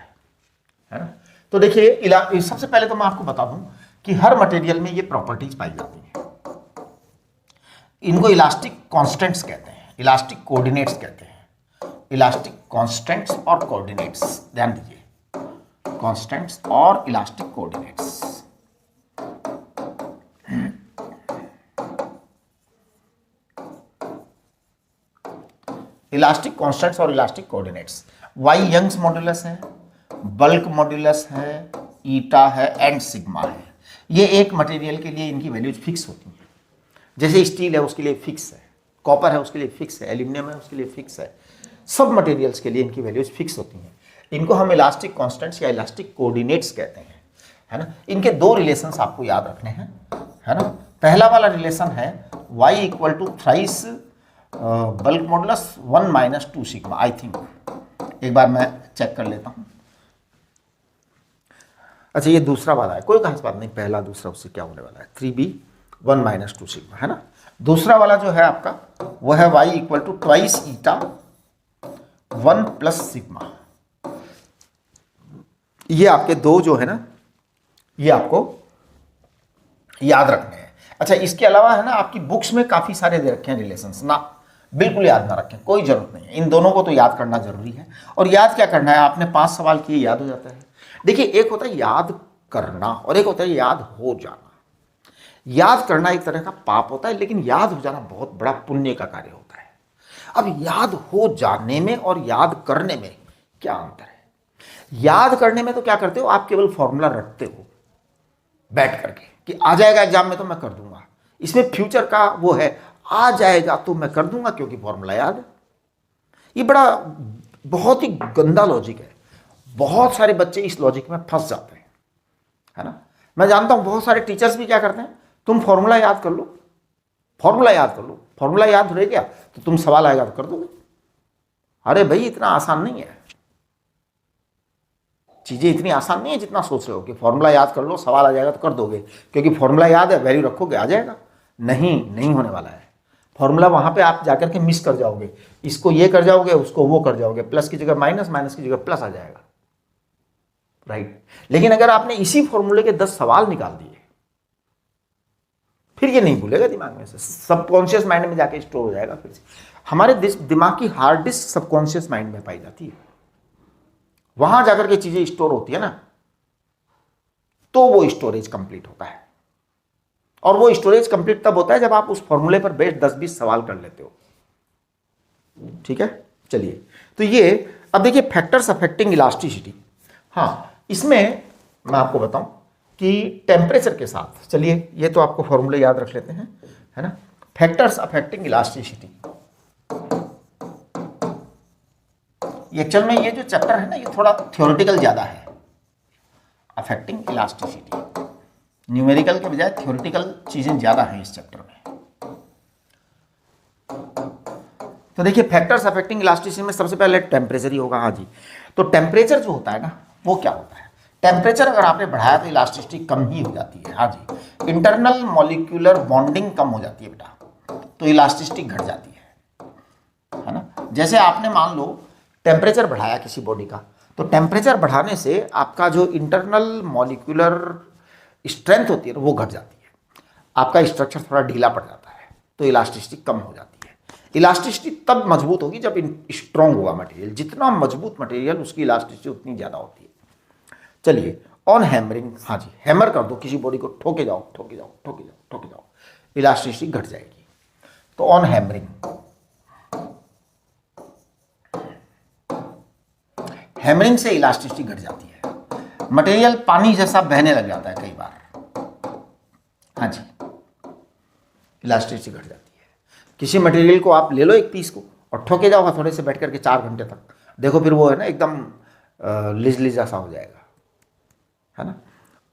है ना। तो देखिए सबसे पहले तो मैं आपको बता दूं कि हर मटेरियल में ये प्रॉपर्टीज पाई जाती हैं। इनको इलास्टिक कांस्टेंट्स कहते हैं, इलास्टिक कोऑर्डिनेट्स कहते हैं। इलास्टिक कांस्टेंट्स और कोऑर्डिनेट्स, ध्यान दीजिए, कांस्टेंट्स और इलास्टिक कोऑर्डिनेट्स। इलास्टिक कांस्टेंट्स और elastic coordinates, Y Young's modulus है, बल्क मॉड्यूलस है, ईटा है एंड सिग्मा है। ये एक मटेरियल के लिए इनकी वैल्यूज फिक्स होती हैं। जैसे स्टील है उसके लिए फिक्स है, कॉपर है उसके लिए फिक्स है, एल्यूमिनियम है उसके लिए फिक्स है। सब मटेरियल्स के लिए इनकी वैल्यूज फिक्स होती हैं। इनको हम इलास्टिक कांस्टेंट्स या इलास्टिक कोऑर्डिनेट्स कहते हैं, है ना। इनके दो रिलेशंस आपको याद रखने हैं, है ना। पहला वाला रिलेशन है y equal to thrice bulk modulus 1 - 2 sigma. I think एक बार मैं चेक कर लेता हूँ। अच्छा ये दूसरा वाला है, कोई खास बात नहीं, पहला दूसरा उससे क्या होने वाला है, 3b 1 - 2 सिग्मा, है ना। दूसरा वाला जो है आपका वो है y equal to twice eta 1 plus sigma. ये आपके दो जो है ना ये आपको याद रखने हैं। अच्छा इसके अलावा है ना आपकी बुक्स में काफ़ी सारे दे रखे हैं रिलेशंस, ना बिल्कुल याद ना रखें, कोई जरूरत नहीं है। इन दोनों को तो याद करना जरूरी है। और याद क्या करना है, आपने 5 सवाल किए याद हो जाता है। देखिए एक होता है याद करना और एक होता है याद हो जाना। याद करना एक तरह का पाप होता है, लेकिन याद हो जाना बहुत बड़ा पुण्य का कार्य होता है। अब याद हो जाने में और याद करने में क्या अंतर है? याद करने में तो क्या करते हो, आप केवल फॉर्मूला रटते हो बैठ करके कि आ जाएगा एग्जाम में तो मैं कर दूंगा। इसमें फ्यूचर का वो है, आ जाएगा तो मैं कर दूंगा क्योंकि फॉर्मूला याद है। ये बड़ा बहुत ही गंदा लॉजिक है। बहुत सारे बच्चे इस लॉजिक में फंस जाते हैं, है ना। मैं जानता हूं बहुत सारे टीचर्स भी क्या करते हैं, तुम फॉर्मूला याद कर लो, फॉर्मूला याद कर लो, फॉर्मूला याद रह गया तो तुम सवाल आएगा तो कर दोगे। अरे भाई इतना आसान नहीं है, चीजें इतनी आसान नहीं है जितना सोच रहे हो कि फॉर्मूला याद कर लो सवाल आ जाएगा तो कर दोगे, क्योंकि फॉर्मूला याद है वैल्यू रखोगे आ जाएगा। नहीं होने वाला है। फॉर्मूला वहां पे आप जाकर के मिस कर जाओगे, इसको ये कर जाओगे उसको वो कर जाओगे, प्लस की जगह माइनस, माइनस की जगह प्लस आ जाएगा, राइट। लेकिन अगर आपने इसी फॉर्मूले के 10 सवाल निकाल दिए फिर ये नहीं भूलेगा दिमाग में से, सबकॉन्शियस माइंड में जाके स्टोर हो जाएगा। फिर से हमारे दिमाग की हार्ड डिस्क सबकॉन्शियस माइंड में पाई जाती है, वहां जाकर के चीजें स्टोर होती है ना, तो वो स्टोरेज कंप्लीट होता है। और वो स्टोरेज कंप्लीट तब होता है जब आप उस फॉर्मूले पर बेस्ड 10-20 सवाल कर लेते हो, ठीक है। चलिए तो ये अब देखिए फैक्टर्स अफेक्टिंग इलास्टिसिटी। हाँ इसमें मैं आपको बताऊं कि टेम्परेचर के साथ, चलिए ये तो आपको फॉर्मूले याद रख लेते हैं, है ना। फैक्टर्स अफेक्टिंग इलास्टिसिटी, ये एक्चुअल में ये जो चैप्टर है ना ये थोड़ा थ्योरेटिकल ज्यादा है। अफेक्टिंग इलास्टिसिटी, न्यूमेरिकल के बजाय थ्योरेटिकल चीजें ज्यादा हैं इस चैप्टर में। तो देखिए फैक्टर्स अफेक्टिंग इलास्टिसिटी में सबसे पहले टेम्परेचर ही होगा। हाँ जी, तो टेम्परेचर जो होता है ना वो क्या होता है, टेम्परेचर अगर आपने बढ़ाया तो इलास्टिसिटी कम ही हो जाती है। हाँ जी, इंटरनल मॉलिक्यूलर बॉन्डिंग कम हो जाती है बेटा, तो इलास्टिसिटी घट जाती है ना। जैसे आपने मान लो टेम्परेचर बढ़ाया किसी बॉडी का, तो टेम्परेचर बढ़ाने से आपका जो इंटरनल मॉलिक्यूलर स्ट्रेंथ होती है वो घट जाती है, आपका स्ट्रक्चर थोड़ा ढीला पड़ जाता है, तो इलास्टिसिटी कम हो जाती है। इलास्टिसिटी तब मजबूत होगी जब स्ट्रॉन्ग होगा मटेरियल, जितना मजबूत मटेरियल उसकी इलास्टिसिटी उतनी ज़्यादा होती है। चलिए ऑन हैमरिंग, हाँ जी हैमर कर दो किसी बॉडी को, ठोके जाओ ठोके जाओ ठोके जाओ ठोके जाओ, इलास्टिसिटी घट जाएगी। तो ऑन हैमरिंग, हैमरिंग से इलास्टिसिटी घट जाती है। मटेरियल पानी जैसा बहने लग जाता है कई बार, हाँ जी, इलास्टिसिटी घट जाती है। किसी मटेरियल को आप ले लो एक पीस को और ठोके जाओ हथौड़े से बैठ करके 4 घंटे तक, देखो फिर वो है ना एकदम लिज लिजा सा हो जाएगा, है ना।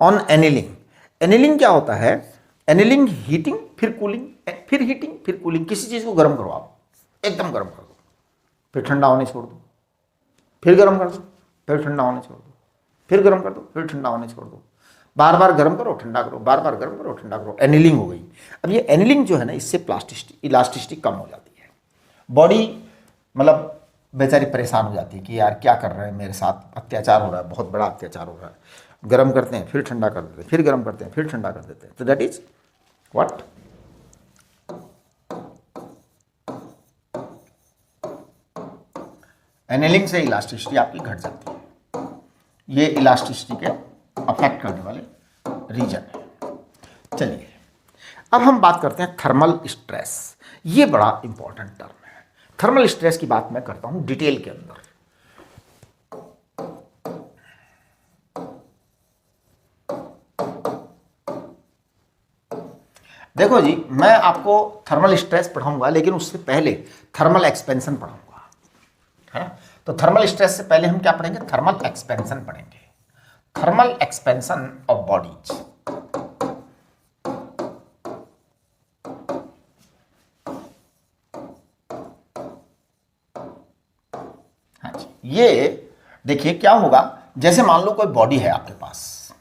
ऑन एनिलिंग, एनिलिंग क्या होता है? एनिलिंग हीटिंग फिर कूलिंग, फिर हीटिंग फिर कूलिंग। किसी चीज़ को गर्म करो आप, एकदम गर्म कर दो, फिर ठंडा होने छोड़ दो, फिर गर्म कर दो, फिर ठंडा होने छोड़ दो, फिर गर्म कर दो, फिर ठंडा होने छोड़ दो, बार बार गर्म करो ठंडा करो, बार बार गर्म करो ठंडा करो, एनिलिंग हो गई। अब ये एनिलिंग जो है ना, इससे प्लास्टिसिटी इलास्टिसिटी कम हो जाती है। बॉडी मतलब बेचारी परेशान हो जाती है कि यार क्या कर रहे हैं मेरे साथ, अत्याचार हो रहा है, बहुत बड़ा अत्याचार हो रहा है। गर्म करते हैं फिर ठंडा कर देते हैं, फिर गर्म करते हैं फिर ठंडा कर देते हैं। तो दैट इज व्हाट, एनिलिंग से इलास्टिसिटी आपकी घट जाती है। ये इलास्टिसिटी के अफेक्ट करने वाले रीजन है। चलिए अब हम बात करते हैं थर्मल स्ट्रेस। ये बड़ा इंपॉर्टेंट टर्म है। थर्मल स्ट्रेस की बात मैं करता हूं डिटेल के अंदर। देखो जी, मैं आपको थर्मल स्ट्रेस पढ़ाऊंगा, लेकिन उससे पहले थर्मल एक्सपेंशन पढ़ाऊंगा, है ना। तो थर्मल स्ट्रेस से पहले हम क्या पढ़ेंगे? थर्मल एक्सपेंशन पढ़ेंगे। Thermal expansion of bodies. हाँ जी, ये देखिए क्या होगा, जैसे मान लो कोई बॉडी है आपके पास,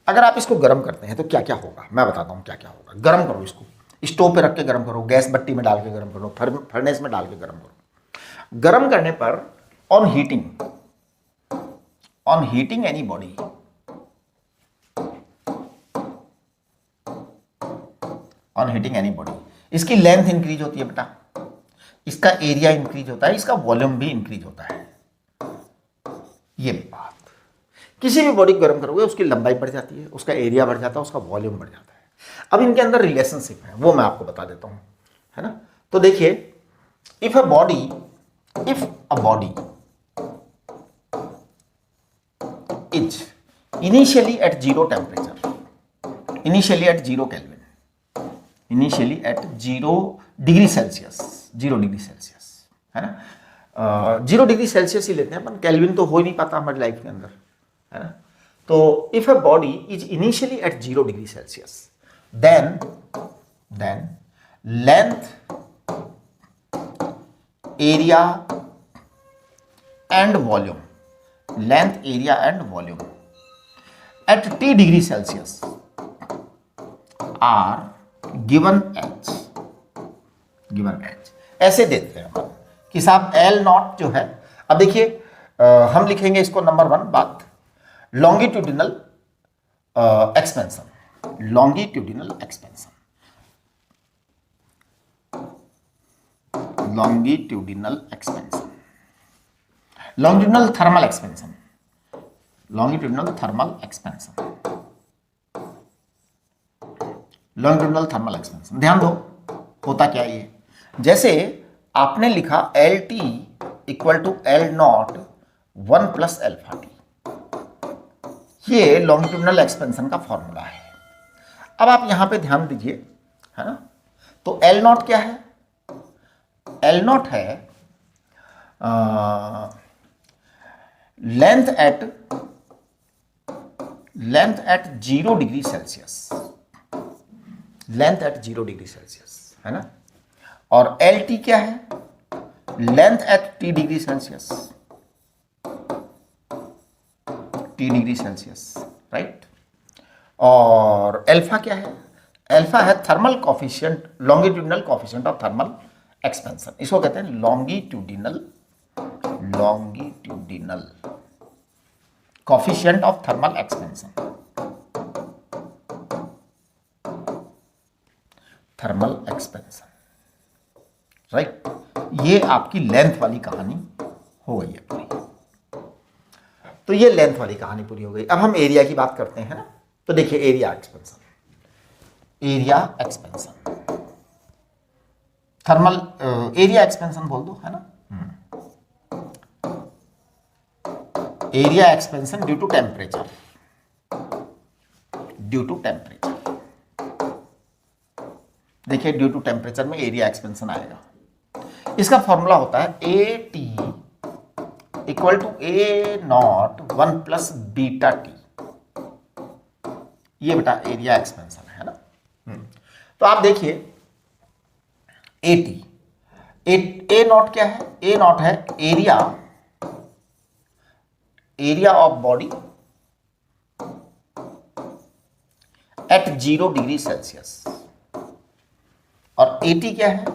अगर आप इसको गर्म करते हैं तो क्या क्या होगा मैं बताता हूं क्या क्या होगा। गर्म करो इसको, स्टोव पे रख के गर्म करो, गैस भट्टी में डाल के गर्म करो, फर्नेस में डाल के गर्म करो। गर्म करने पर ऑन हीटिंग एनी बॉडी, इसकी लेंथ इंक्रीज होती है बेटा, इसका एरिया इंक्रीज होता है, इसका वॉल्यूम भी इंक्रीज होता है। ये बात, किसी भी बॉडी को गर्म करोगे उसकी लंबाई बढ़ जाती है, उसका एरिया बढ़ जाता है, उसका वॉल्यूम बढ़ जाता है। अब इनके अंदर रिलेशनशिप है, वो मैं आपको बता देता हूं, है ना। तो देखिए, if a body is initially eight zero temperature, initially at zero kelvin, initially at 0 degree Celsius, 0 degree Celsius, है ना। 0 डिग्री सेल्सियस ही लेते हैं अपन, केल्विन तो हो ही नहीं पाता हमारी लाइफ के अंदर, है ना। तो if a body is initially at 0 degree Celsius, then length, area and volume, length area and volume at T degree Celsius are given H, ऐसे देते हैं हम कि साहब L नॉट जो है, अब देखिए हम लिखेंगे इसको नंबर 1 बात, longitudinal expansion, longitudinal thermal expansion, longitudinal thermal expansion. ध्यान दो होता क्या ये, जैसे आपने लिखा LT equal to L naught 1 plus alpha T, ये लॉन्गिट्यूडिनल एक्सपेंशन का फॉर्मूला है। अब आप यहां पे ध्यान दीजिए, है ना। तो L नॉट क्या है? L नॉट है length at 0 degree Celsius, length at 0 degree Celsius, है ना। और LT क्या है? Length at T degree Celsius, T degree Celsius, right. और अल्फा क्या है? अल्फा है thermal coefficient, longitudinal coefficient of thermal expansion, इसको कहते हैं longitudinal coefficient of thermal expansion, thermal expansion, right. ये आपकी लेंथ वाली कहानी हो गई है पूरी। तो ये लेंथ वाली कहानी पूरी हो गई। अब हम एरिया की बात करते हैं ना। तो देखिए area expansion, thermal area expansion बोल दो, है ना। Area expansion due to temperature, due to temperature. देखिए ड्यू टू टेम्परेचर में एरिया एक्सपेंशन आएगा। इसका फॉर्मूला होता है A T equal to A not 1 plus beta T. ये बेटा एरिया एक्सपेंशन है ना। तो आप देखिए ए टी, ए नॉट क्या है? ए नॉट है area of body at 0 degree Celsius, और एटी क्या है?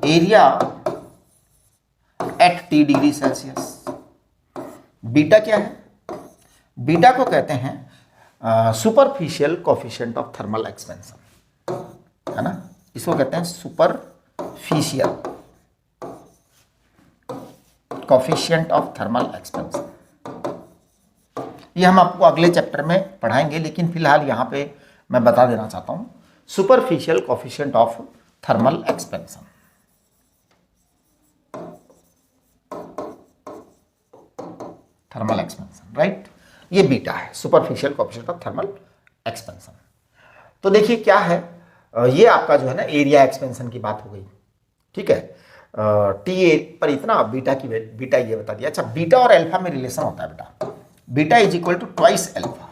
Area at T degree Celsius. Beta क्या है? बीटा को कहते हैं superficial coefficient of thermal expansion, है ना। इसको कहते हैं superficial coefficient of thermal expansion. ये हम आपको अगले चैप्टर में पढ़ाएंगे, लेकिन फिलहाल यहां पे मैं बता देना चाहता हूं superficial coefficient of thermal expansion. Thermal expansion, right. ये बीटा है, superficial coefficient of thermal expansion. तो देखिए क्या है, ये आपका जो है ना एरिया एक्सपेंशन की बात हो गई, ठीक है। टी पर इतना, बीटा ये बता दिया। अच्छा, बीटा और अल्फा में रिलेशन होता है बेटा। Beta is equal to twice alpha.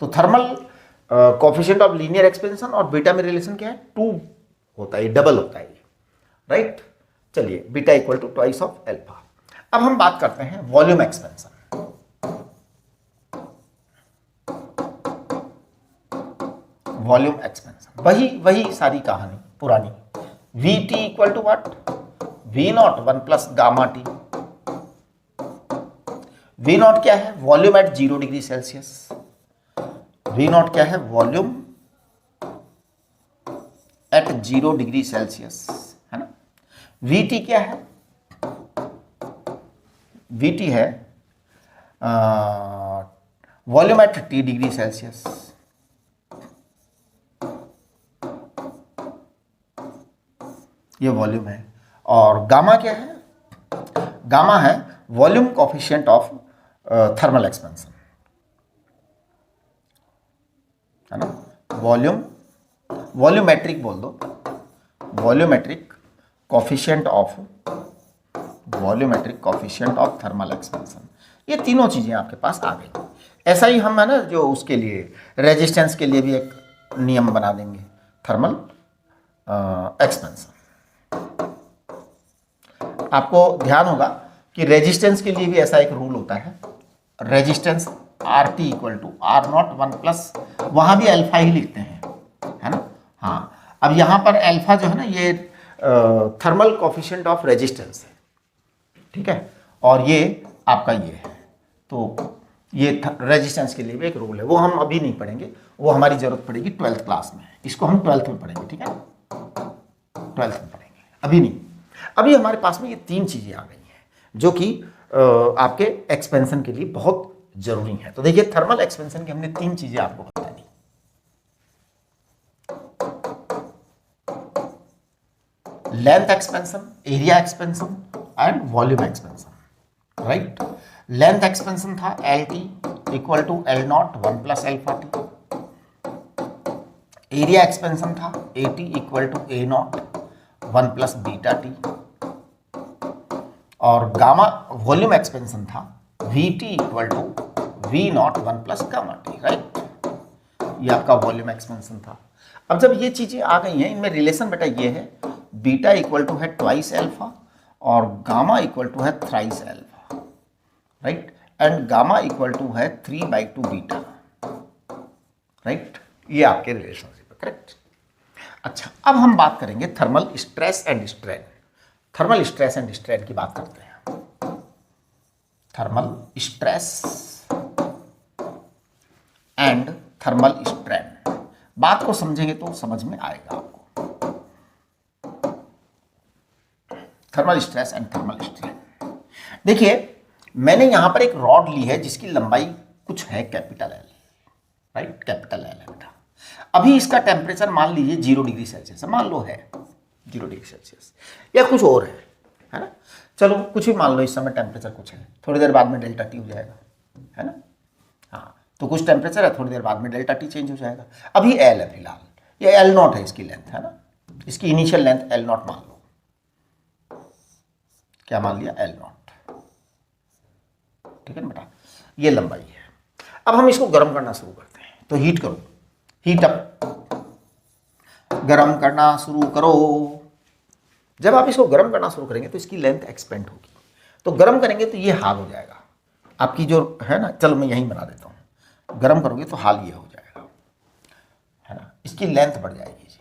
तो thermal coefficient of linear expansion और बीटा में रिलेशन क्या है? 2 होता है, डबल होता है, राइट। चलिए, beta equal to twice of alpha. अब हम बात करते हैं वॉल्यूम एक्सपेंशन। वॉल्यूम एक्सपेंशन वही सारी कहानी पुरानी। V T equal to what? V not 1 plus gamma T. V naught क्या है? Volume at 0 degree Celsius. V naught क्या है? वॉल्यूम एट 0 डिग्री सेल्सियस, है ना। वी टी क्या है? वी टी है volume at T degree Celsius. ये वॉल्यूम है। और गामा क्या है? गामा है volume coefficient of thermal expansion, है ना। वॉल्यूमेट्रिक बोल दो, volumetric coefficient of thermal expansion. ये तीनों चीजें आपके पास आ गई। ऐसा ही हम है ना जो उसके लिए रेजिस्टेंस के लिए भी एक नियम बना देंगे, थर्मल एक्सपेंशन। आपको ध्यान होगा कि रेजिस्टेंस के लिए भी ऐसा एक रूल होता है, resistance R T equal to R naught 1 plus, वहां भी अल्फा ही लिखते हैं, है ना। हाँ, अब यहां पर अल्फा जो है ना ये थर्मल कोफिशिएंट ऑफ रेजिस्टेंस है, ठीक है। और ये आपका ये है, तो ये रेजिस्टेंस के लिए भी एक रूल है। वो हम अभी नहीं पढ़ेंगे, वो हमारी जरूरत पड़ेगी 12th क्लास में। इसको हम 12th में पढ़ेंगे, ठीक है, 12th में पढ़ेंगे, अभी नहीं। अभी हमारे पास में ये 3 चीजें आ गई हैं जो कि आपके एक्सपेंशन के लिए बहुत जरूरी है। तो देखिए थर्मल एक्सपेंशन की हमने 3 चीजें आपको बता दी। Length expansion, area expansion and volume expansion, right. Length expansion था L T equal to L not 1 plus alpha T. Area expansion था A T equal to A not 1 plus beta T. और गामा वॉल्यूम एक्सपेंशन था V T equal to V not 1 plus gamma T, right. ये आपका वॉल्यूम एक्सपेंशन था। अब जब ये चीजें आ गई हैं, इनमें रिलेशन बेटा ये है, बीटा इक्वल टू है ट्वाइस एल्फा और गामा इक्वल टू है thrice alpha, right. And gamma equal to है 3/2 बीटा, राइट। ये आपके रिलेशनशिप है, करेक्ट। अच्छा, अब हम बात करेंगे thermal stress and strain. Thermal stress and strain की बात करते हैं। Thermal stress and thermal strain, बात को समझेंगे तो समझ में आएगा आपको। Thermal stress and thermal strain. देखिए मैंने यहां पर एक रॉड ली है जिसकी लंबाई कुछ है capital L, right, capital L है बेटा। अभी इसका टेम्परेचर मान लीजिए 0 डिग्री सेल्सियस है, मान लो है 0 डिग्री सेल्सियस, या कुछ और है ना। चलो कुछ भी मान लो, इस समय टेम्परेचर कुछ है, थोड़ी देर बाद में डेल्टा टी हो जाएगा, है ना। हाँ, तो कुछ टेम्परेचर है, थोड़ी देर बाद में डेल्टा टी चेंज हो जाएगा। अभी एल है फिलहाल, ये एल नॉट है, इसकी लेंथ है ना, इसकी इनिशियल लेंथ एल नॉट मान लो। क्या मान लिया? L not. ठीक है ना बेटा, ये लंबाई है। अब हम इसको गर्म करना शुरू करते हैं, तो हीट करो, हीट अप, गर्म करना शुरू करो। जब आप इसको गर्म करना शुरू करेंगे तो इसकी लेंथ एक्सपेंड होगी, तो गर्म करेंगे तो ये हाल हो जाएगा आपकी जो है ना, चलो मैं यहीं बना देता हूँ, गर्म करोगे तो हाल ये हो जाएगा, है ना, इसकी लेंथ बढ़ जाएगी जी।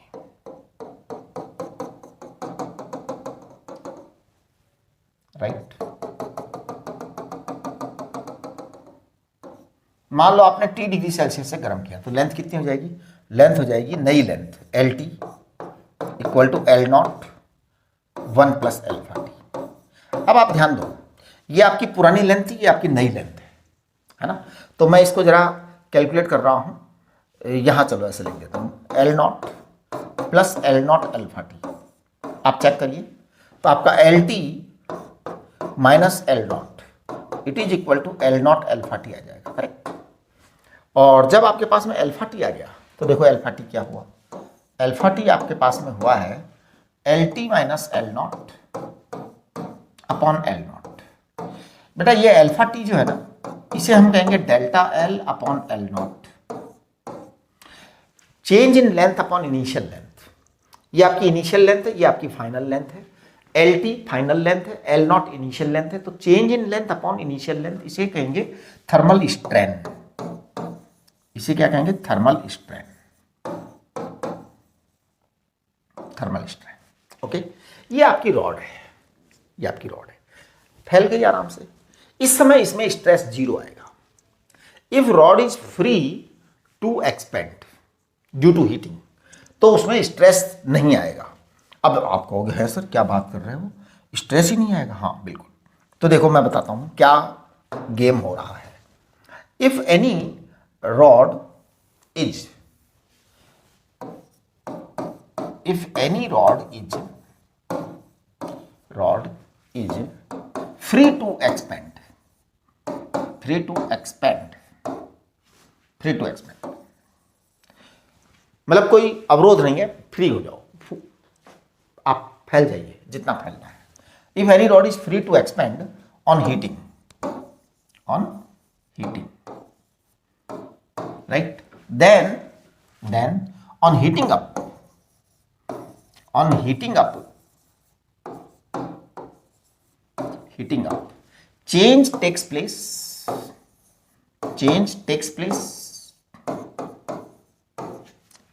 राइट, मान लो आपने T डिग्री सेल्सियस से गर्म किया, तो लेंथ कितनी हो जाएगी? लेंथ हो जाएगी, नई length L T equal to L not 1 plus alpha T. अब आप ध्यान दो, ये आपकी पुरानी लेंथ थी, ये आपकी नई लेंथ है ना। तो मैं इसको जरा कैलकुलेट कर रहा हूं, यहां चलो ऐसे लिख देता हूं, L not plus L not alpha T. आप चेक करिए, तो आपका L T minus L not it is equal to L not alpha T आ जाएगा, करेक्ट। और जब आपके पास में अल्फा टी आ गया, तो देखो अल्फा टी क्या हुआ, अल्फा टी आपके पास में हुआ है L T minus L not upon L not. बेटा ये अल्फा टी जो है ना, इसे हम कहेंगे delta L upon L not, change in length upon initial length. ये आपकी इनिशियल लेंथ है, ये आपकी फाइनल लेंथ है। एल टी फाइनल लेंथ है, एल नॉट इनिशियल लेंथ है, तो change in length upon initial length, इसे कहेंगे थर्मल स्ट्रेन। इसे क्या कहेंगे? Thermal strain, thermal strain. Okay, ये आपकी रॉड है, ये आपकी रॉड है, फैल गई आराम से। इस समय इसमें स्ट्रेस जीरो आएगा। If rod is free to expand due to heating, तो उसमें स्ट्रेस नहीं आएगा। अब आप कहोगे है सर क्या बात कर रहे हो, स्ट्रेस ही नहीं आएगा? हाँ बिल्कुल। तो देखो मैं बताता हूं क्या गेम हो रहा है। If any rod is free to expand, मतलब कोई अवरोध नहीं है, फ्री हो जाओ, आप फैल जाइए जितना फैलना है। If any rod is free to expand on heating, right, then on heating up, change takes place,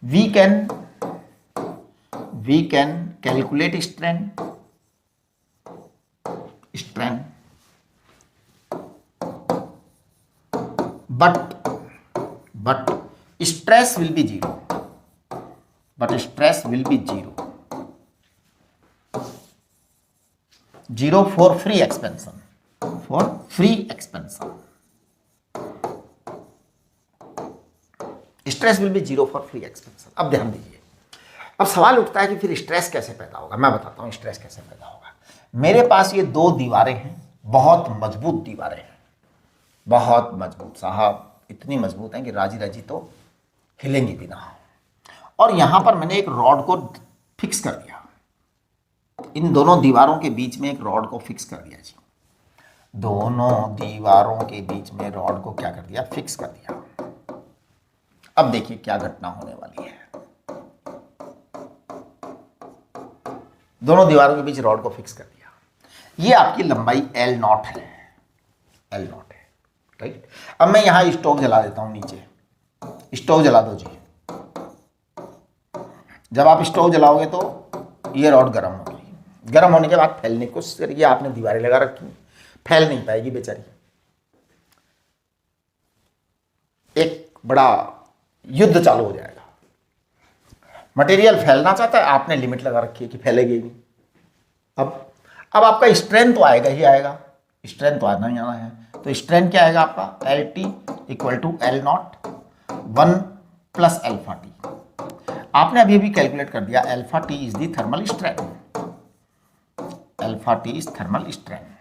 we can calculate strain, but stress will be zero, zero for free expansion, stress will be zero for free expansion. अब ध्यान दीजिए, अब सवाल उठता है कि फिर स्ट्रेस कैसे पैदा होगा। मैं बताता हूं स्ट्रेस कैसे पैदा होगा। मेरे पास ये दो दीवारें हैं, बहुत मजबूत दीवारें हैं, बहुत मजबूत साहब, इतनी मजबूत हैं कि राजी राजी तो हिलेंगी भी ना। और यहां पर मैंने एक रॉड को फिक्स कर दिया, इन दोनों दीवारों के बीच में एक रॉड को फिक्स कर दिया जी, दोनों दीवारों के बीच में रॉड को क्या कर दिया? फिक्स कर दिया। अब देखिए क्या घटना होने वाली है। दोनों दीवारों के बीच रॉड को फिक्स कर दिया, ये आपकी लंबाई एल नॉट है, राइट। अब मैं यहां स्टोव जला देता हूं, नीचे स्टोव जला दो जी। जब आप स्टोव जलाओगे तो ये रॉड गर्म होगी, गर्म होने के बाद फैलने की कोशिश करिए। आपने दीवारें लगा रखी, फैल नहीं पाएगी बेचारी, एक बड़ा युद्ध चालू हो जाएगा। मटेरियल फैलना चाहता है, आपने लिमिट लगा रखी है कि फैलेगी नहीं। अब आपका स्ट्रेंथ तो आएगा ही आएगा, स्ट्रेंथ तो आना ही आना है। तो स्ट्रेंथ क्या आएगा आपका? L T equal to L not 1 plus alpha T. आपने अभी भी कैलकुलेट कर दिया, alpha T is the thermal strain, alpha T is thermal strain.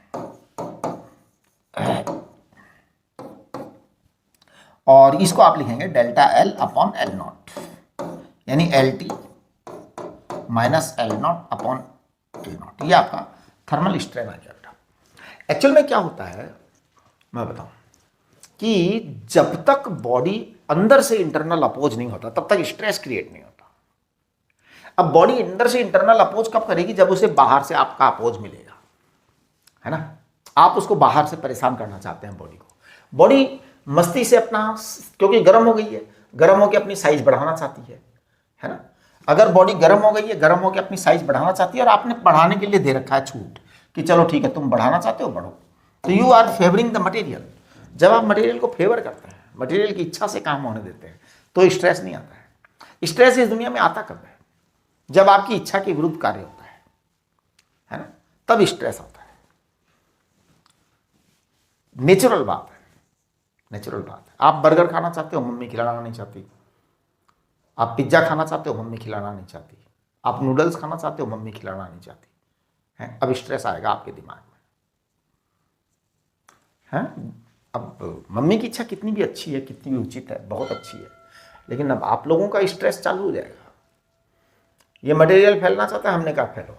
और इसको आप लिखेंगे delta L upon L not, यानी L T minus L not upon L not. ये आपका थर्मल स्ट्रेन आ गया बेटा। एक्चुअल में क्या होता है मैं बताऊं कि जब तक बॉडी अंदर से इंटरनल अपोज नहीं होता तब तक स्ट्रेस क्रिएट नहीं होता। अब बॉडी अंदर से इंटरनल अपोज कब करेगी? जब उसे बाहर से आपका अपोज मिलेगा, है ना। आप उसको बाहर से परेशान करना चाहते हैं बॉडी को, बॉडी मस्ती से अपना, क्योंकि गर्म हो गई है, गर्म होकर अपनी साइज बढ़ाना चाहती है ना। अगर बॉडी गर्म हो गई है, गर्म होकर अपनी साइज बढ़ाना चाहती है और आपने बढ़ाने के लिए दे रखा है छूट कि चलो ठीक है तुम बढ़ाना चाहते हो बढ़ो, तो you are favouring the material. जब आप मटेरियल को फेवर करते हैं, मटेरियल की इच्छा से काम होने देते हैं, तो स्ट्रेस नहीं आता है। स्ट्रेस इस दुनिया में आता कब है? जब आपकी इच्छा के विरुद्ध कार्य होता है ना, तब स्ट्रेस आता है। नेचुरल बात है, नेचुरल बात है। आप बर्गर खाना चाहते हो, मम्मी खिलाना नहीं चाहती। आप पिज्जा खाना चाहते हो, मम्मी खिलाना नहीं चाहती। आप नूडल्स खाना चाहते हो, मम्मी खिलाना नहीं चाहती है। अब स्ट्रेस आएगा आपके दिमाग में, है। अब मम्मी की इच्छा कितनी भी अच्छी है, कितनी भी उचित है, बहुत अच्छी है, लेकिन अब आप लोगों का स्ट्रेस चालू हो जाएगा। ये मटेरियल फैलना चाहता है, हमने कहा फैलो।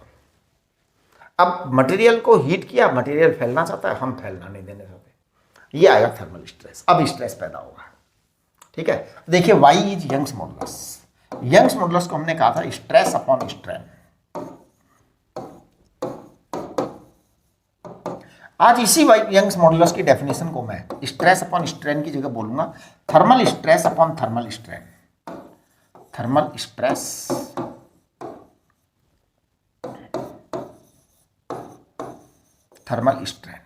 अब मटेरियल को हीट किया, मटेरियल फैलना चाहता है, हम फैलना नहीं देने चाहते। ये आएगा थर्मल स्ट्रेस। अब स्ट्रेस पैदा होगा, ठीक है। देखिए Y is Young's modulus. Young's modulus को हमने कहा था स्ट्रेस अपॉन स्ट्रेन। आज इसी यंग्स मॉडुलस की डेफिनेशन को मैं स्ट्रेस अपॉन स्ट्रेन की जगह बोलूंगा thermal stress upon thermal strain. Thermal stress thermal strain.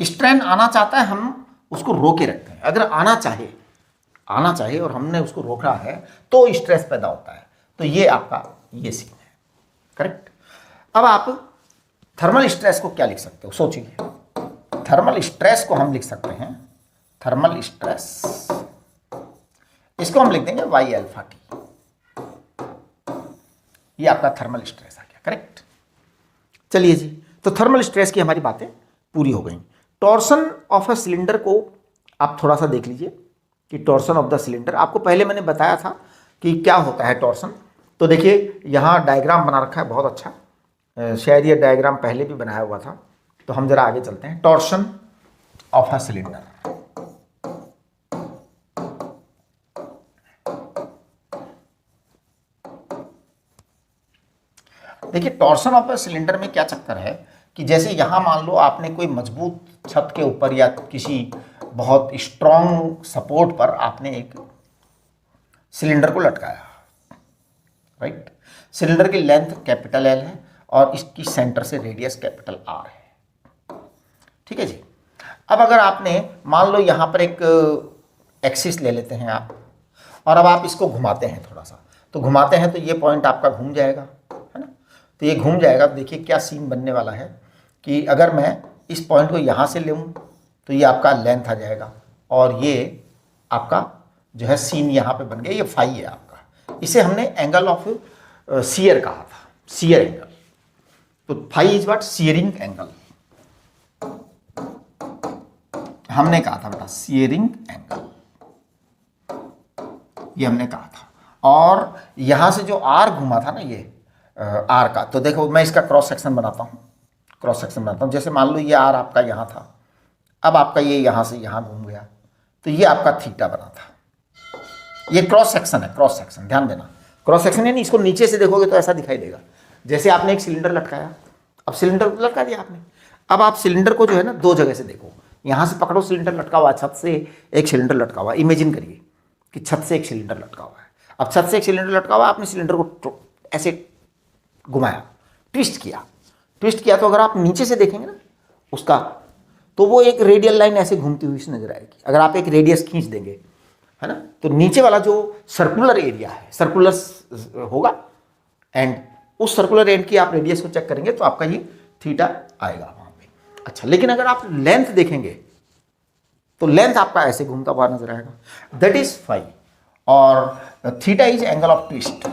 Strain आना चाहता है, हम उसको रोके रखते हैं। अगर आना चाहे और हमने उसको रोका है तो स्ट्रेस पैदा होता है। तो ये आपका ये सीन है, करेक्ट। अब आप थर्मल स्ट्रेस को क्या लिख सकते हो? सोचिए, थर्मल स्ट्रेस को हम लिख सकते हैं थर्मल स्ट्रेस, इसको हम लिख देंगे वाई अल्फा टी। ये आपका थर्मल स्ट्रेस आ गया, करेक्ट। चलिए जी, तो थर्मल स्ट्रेस की हमारी बातें पूरी हो गई। टॉर्सन ऑफ अ सिलेंडर को आप थोड़ा सा देख लीजिए कि टॉर्सन ऑफ द सिलेंडर, आपको पहले मैंने बताया था कि क्या होता है टॉर्सन। तो देखिए यहाँ डायग्राम बना रखा है बहुत अच्छा, शायद ये डायग्राम पहले भी बनाया हुआ था। तो हम जरा आगे चलते हैं। टॉर्सन ऑफ अ सिलेंडर, देखिए टॉर्सन ऑफ अ सिलेंडर में क्या चक्कर है कि जैसे यहाँ मान लो आपने कोई मजबूत छत के ऊपर या किसी बहुत स्ट्रॉन्ग सपोर्ट पर आपने एक सिलेंडर को लटकाया, राइट। सिलेंडर की लेंथ कैपिटल एल है और इसकी सेंटर से रेडियस कैपिटल आर है, ठीक है जी। अब अगर आपने मान लो यहाँ पर एक एक्सिस ले लेते हैं आप, और अब आप इसको घुमाते हैं थोड़ा सा, तो घुमाते हैं तो ये पॉइंट आपका घूम जाएगा, है ना। तो ये घूम जाएगा। देखिए क्या सीन बनने वाला है कि अगर मैं इस पॉइंट को यहाँ से लूँ तो ये आपका लेंथ आ जाएगा, और ये आपका जो है सीन यहाँ पे बन गया, ये फाई है आपका। इसे हमने एंगल ऑफ सीयर कहा था, सीयर एंगल। तो phi is what? Shearing angle. हमने कहा था बेटा सीयरिंग एंगल, ये हमने कहा था। और यहां से जो आर घुमा था ना, ये आर का, तो देखो मैं इसका क्रॉस सेक्शन बनाता हूं। जैसे मान लो ये आर आपका यहां था, अब आपका ये यहां से यहां घूम गया, तो ये आपका थीटा बना था। ये क्रॉस सेक्शन है, क्रॉस सेक्शन, ध्यान देना। क्रॉस सेक्शन यानी इसको नीचे से देखोगे तो ऐसा दिखाई देगा। जैसे आपने एक सिलेंडर लटकाया, अब सिलेंडर लटका दिया आपने, अब आप सिलेंडर को जो है ना दो जगह से देखो। यहाँ से पकड़ो, सिलेंडर लटका हुआ है, छत से एक सिलेंडर लटका हुआ है। इमेजिन करिए कि छत से एक सिलेंडर लटका हुआ है। अब छत से एक सिलेंडर लटका हुआ है, आपने सिलेंडर को ऐसे घुमाया, ट्विस्ट किया, तो अगर आप नीचे से देखेंगे ना उसका, तो वो एक रेडियल लाइन ऐसे घूमती हुई नजर आएगी। अगर आप एक रेडियस खींच देंगे, है ना, तो नीचे वाला जो सर्कुलर एरिया है, सर्कुलर होगा, एंड उस सर्कुलर एंड की आप रेडियस को चेक करेंगे तो आपका ये थीटा आएगा वहां पे। अच्छा, लेकिन अगर आप लेंथ देखेंगे तो लेंथ आपका ऐसे घूमता हुआ नजर आएगा, दैट इज फाई। और theta is angle of twist,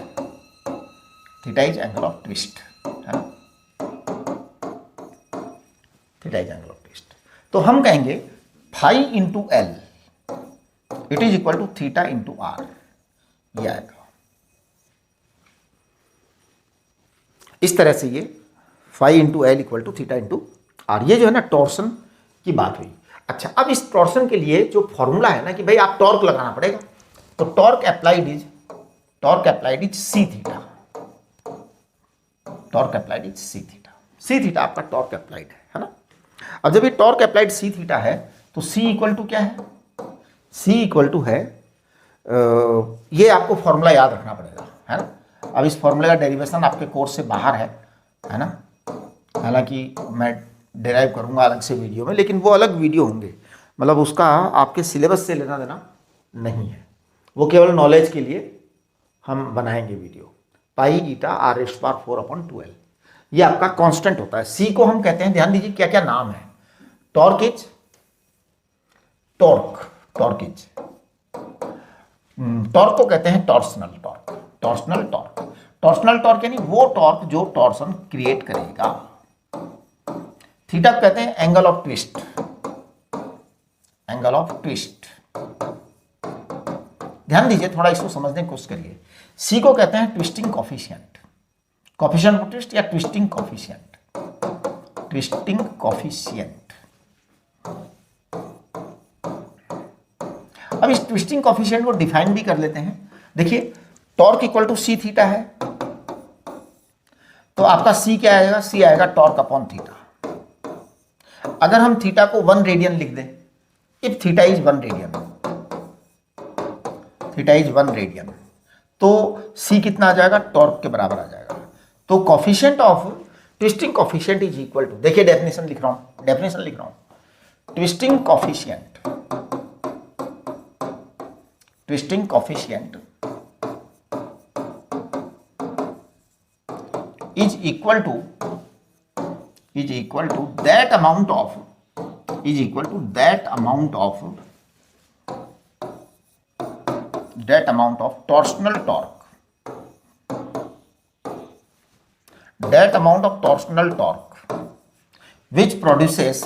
theta is angle of twist, है ना, theta is angle of twist. तो हम कहेंगे phi into L it is equal to theta into R, ये आएगा। इस तरह से ये phi into L equal to theta into R, ये जो है ना टॉर्सन की बात हुई। अच्छा, अब इस टॉर्सन के लिए जो फॉर्मूला है ना कि भाई आप टॉर्क लगाना पड़ेगा, तो torque applied is C theta, torque applied is C theta, C theta आपका टॉर्क अप्लाइड है ना। अब जब ये टॉर्क अप्लाइड सी थीटा है तो सी इक्वल टू क्या है, सी इक्वल टू है ये आपको फॉर्मूला याद रखना पड़ेगा, है ना। अब इस फॉर्मूले का डेरिवेशन आपके कोर्स से बाहर है ना, हालांकि मैं डिराइव करूंगा अलग से वीडियो में, लेकिन वो अलग वीडियो होंगे, मतलब उसका आपके सिलेबस से लेना देना नहीं है, वो केवल नॉलेज के लिए हम बनाएंगे video. Pi eta R raised power 4/12 ये आपका कांस्टेंट होता है। सी को हम कहते हैं, ध्यान दीजिए क्या क्या नाम है, टॉर्क इज टॉर्क को कहते हैं टॉर्सनल टॉर्क यानी वो टॉर्क जो टॉर्सन क्रिएट करेगा। थीटा को कहते हैं एंगल ऑफ ट्विस्ट। ध्यान दीजिए, थोड़ा इसको समझने की कोशिश करिए। सी को कहते हैं ट्विस्टिंग कॉफिशिएंट ऑफ ट्विस्ट या ट्विस्टिंग कॉफिशिएंट। अब इस ट्विस्टिंग कॉफिशिएंट को डिफाइन भी कर लेते हैं। देखिए, torque equal to C theta है, तो आपका सी क्या आएगा, सी आएगा टॉर्क अपॉन थीटा। अगर हम थीटा को 1 रेडियन लिख दें, इफ थीटा इज 1 रेडियन, तो सी कितना आ जाएगा, टॉर्क के बराबर आ जाएगा। तो coefficient of twisting coefficient is equal to, देखिए डेफिनेशन लिख रहा हूं, twisting coefficient is equal to that amount of torsional torque, which produces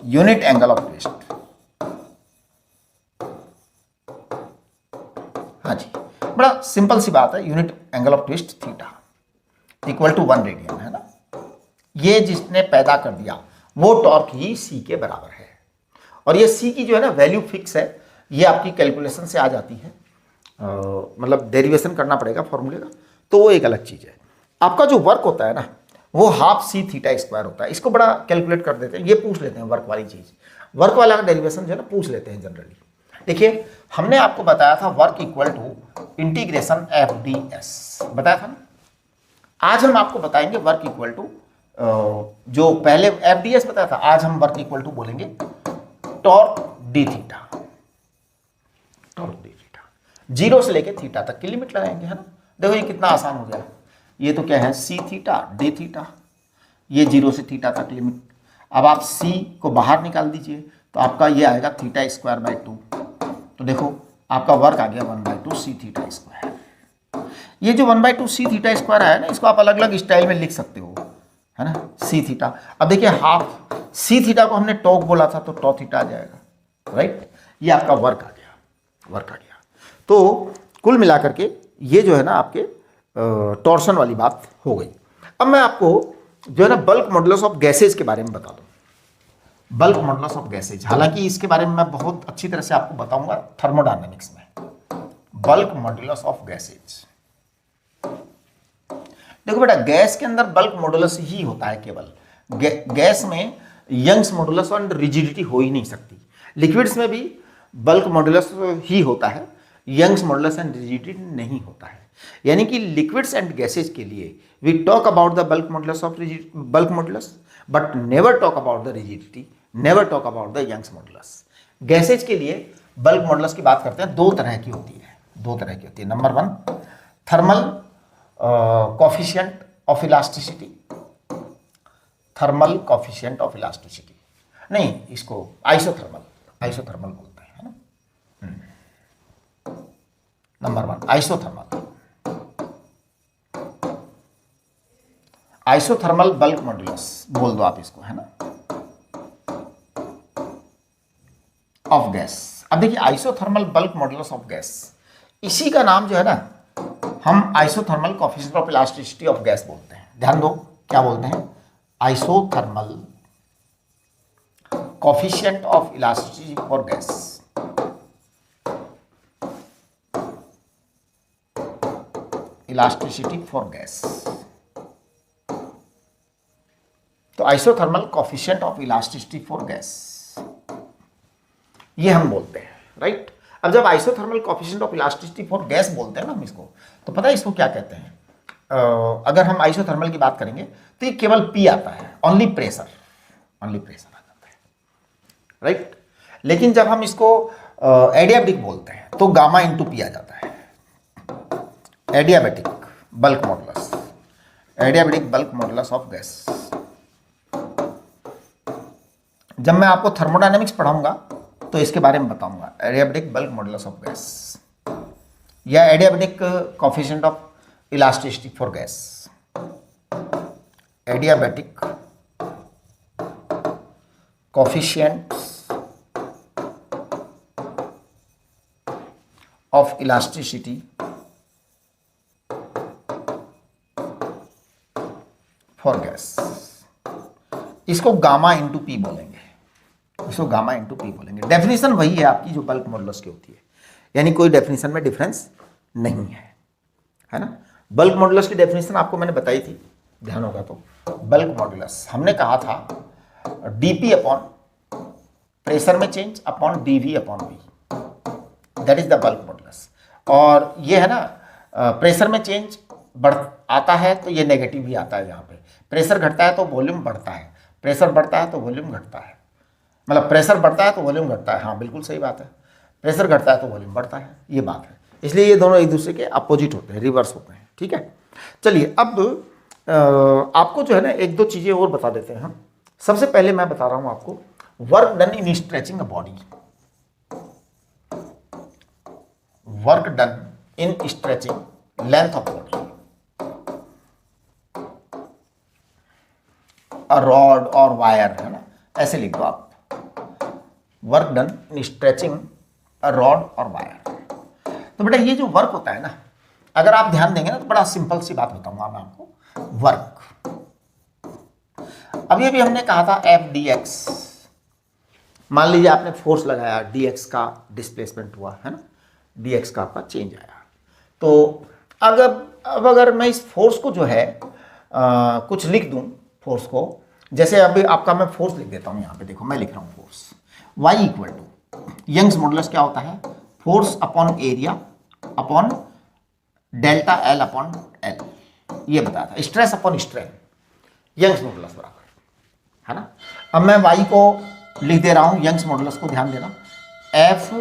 unit angle of twist। हाँ जी, बड़ा सिंपल सी बात है, unit angle of twist theta equal to 1 radian, है ना। ये जिसने पैदा कर दिया वो टॉर्क ही सी के बराबर है, और ये सी की जो है ना वैल्यू फिक्स है, ये आपकी कैलकुलेशन से आ जाती है, मतलब डेरिवेशन करना पड़ेगा फॉर्मूले का, तो वो एक अलग चीज़ है। आपका जो वर्क होता है ना वो हाफ सी थीटा स्क्वायर होता है, इसको बड़ा कैलकुलेट कर देते हैं, ये पूछ लेते हैं वर्क वाली चीज़, वर्क वाला डेरिवेशन जो है ना पूछ लेते हैं जनरली। देखिए, हमने आपको बताया था work equal to integration F D S बताया था ना। आज हम आपको बताएंगे वर्क इक्वल टू, जो पहले एफ डी एस बताया था, आज हम वर्क इक्वल टू बोलेंगे टॉर्क डी थीटा। 0 से लेके थीटा तक की लिमिट लगाएंगे, है ना। देखो ये कितना आसान हो गया, ये तो क्या है सी थीटा डी थीटा, ये 0 से थीटा तक लिमिट। अब आप सी को बाहर निकाल दीजिए तो आपका ये आएगा थीटा स्क्वायर बाई 2, तो देखो आपका वर्क आ गया 1/2 सी थीटा स्क्वायर। ये जो 1/2 सी थीटा स्क्वायर आया ना, इसको आप अलग अलग स्टाइल में लिख सकते हो, है ना, सी थीटा। अब देखिए हाफ सी थीटा को हमने टॉक बोला था तो टॉ थीटा आ जाएगा, राइट। ये आपका वर्क आ गया। तो कुल मिलाकर के ये जो है ना आपके टॉर्सन वाली बात हो गई। अब मैं आपको जो है ना बल्क मॉडुलस ऑफ गैसेज के बारे में बता दूं। बल्क मॉडुलस ऑफ गैसेज, हालांकि इसके बारे में मैं बहुत अच्छी तरह से आपको बताऊंगा थर्मोडायनेमिक्स में। बल्क मॉडुलस ऑफ गैसेज, देखो बेटा, गैस के अंदर बल्क मॉडुलस ही होता है केवल। गैस में यंग्स मॉडुलस और रिजिडिटी हो ही नहीं सकती। लिक्विड्स में भी बल्क मॉडुलस ही होता है, यंग्स मॉडुलस एंड रिजिडिटी नहीं होता है। यानी कि लिक्विड्स एंड गैसेज के लिए we talk about the bulk modulus but never talk about the rigidity, never talk about the Young's modulus. Gases के लिए बल्क मॉडुलस की बात करते हैं, दो तरह की होती है। Number 1 thermal coefficient of elasticity, नहीं, इसको आइसोथर्मल बोलते हैं, है ना। Number 1 isothermal, isothermal bulk modulus बोल दो आप इसको, है ना, ऑफ गैस। अब देखिए isothermal bulk modulus of gas, इसी का नाम जो है ना हम isothermal coefficient of elasticity of gas बोलते हैं। ध्यान दो क्या बोलते हैं, isothermal coefficient of elasticity for gas. Elasticity for gas, तो isothermal coefficient of elasticity for gas ये हम बोलते हैं, राइट। अब जब isothermal coefficient of elasticity for gas बोलते हैं ना हम इसको, तो पता है इसको क्या कहते हैं। अगर हम आइसोथर्मल की बात करेंगे तो ये केवल पी आता है, ओनली प्रेशर आ जाता है, राइट। लेकिन जब हम इसको एडियाबेटिक बोलते हैं तो गामा इंटू पी आ जाता है, adiabatic bulk modulus, adiabatic bulk modulus of gas. जब मैं आपको थर्मोडायनेमिक्स पढ़ाऊंगा तो इसके बारे में बताऊंगा, adiabatic bulk modulus of gas या adiabatic coefficient of elasticity for gas, adiabatic coefficient of elasticity for gas. इसको गामा इंटू पी बोलेंगे, इसको गामा इंटू पी बोलेंगे। डेफिनेशन वही है आपकी जो बल्क मॉडुलस की होती है, यानी कोई डेफिनेशन में डिफरेंस नहीं है ना। बल्क मॉडुलस की डेफिनेशन आपको मैंने बताई थी, ध्यान होगा तो। बल्क मॉडुलस हमने कहा था डीपी अपॉन प्रेशर में change upon DV upon V, that is the bulk modulus. और ये है ना प्रेशर में चेंज बढ़ आता है तो ये नेगेटिव ही आता है, यहाँ पे प्रेशर घटता है तो वॉल्यूम बढ़ता है, प्रेशर बढ़ता है तो वॉल्यूम घटता है, मतलब प्रेशर बढ़ता है तो वॉल्यूम घटता है, हाँ बिल्कुल सही बात है, प्रेशर घटता है तो वॉल्यूम बढ़ता है, ये बात है। इसलिए ये दोनों एक दूसरे के अपोजिट होते हैं, रिवर्स होते हैं, ठीक है। चलिए अब आपको जो है ना एक दो चीज़ें और बता देते हैं हम। सबसे पहले मैं बता रहा हूँ आपको work done in stretching a body, work done in stretching length of body, a rod और वायर, है ना, ऐसे लिख दो आप, work done in stretching a rod और वायर। तो बेटा ये जो वर्क होता है ना, अगर आप ध्यान देंगे ना तो बड़ा सिंपल सी बात बताऊंगा मैं आपको। वर्क अभी अभी हमने कहा था एफ डी एक्स, मान लीजिए आपने फोर्स लगाया, डी एक्स का डिस्प्लेसमेंट हुआ, है ना, डी एक्स का आपका चेंज आया। तो अब अगर मैं इस फोर्स को जो है कुछ लिख दूं, फोर्स को, जैसे अभी आपका मैं फोर्स लिख देता हूं, यहाँ पे देखो मैं लिख रहा हूं force y equal to Young's modulus क्या होता है, force upon area upon delta L upon L, ये बताया था, stress upon strain, Young's modulus बराबर, है ना। अब मैं y को लिख दे रहा हूं, यंग्स मॉडुलस को ध्यान देना, एफ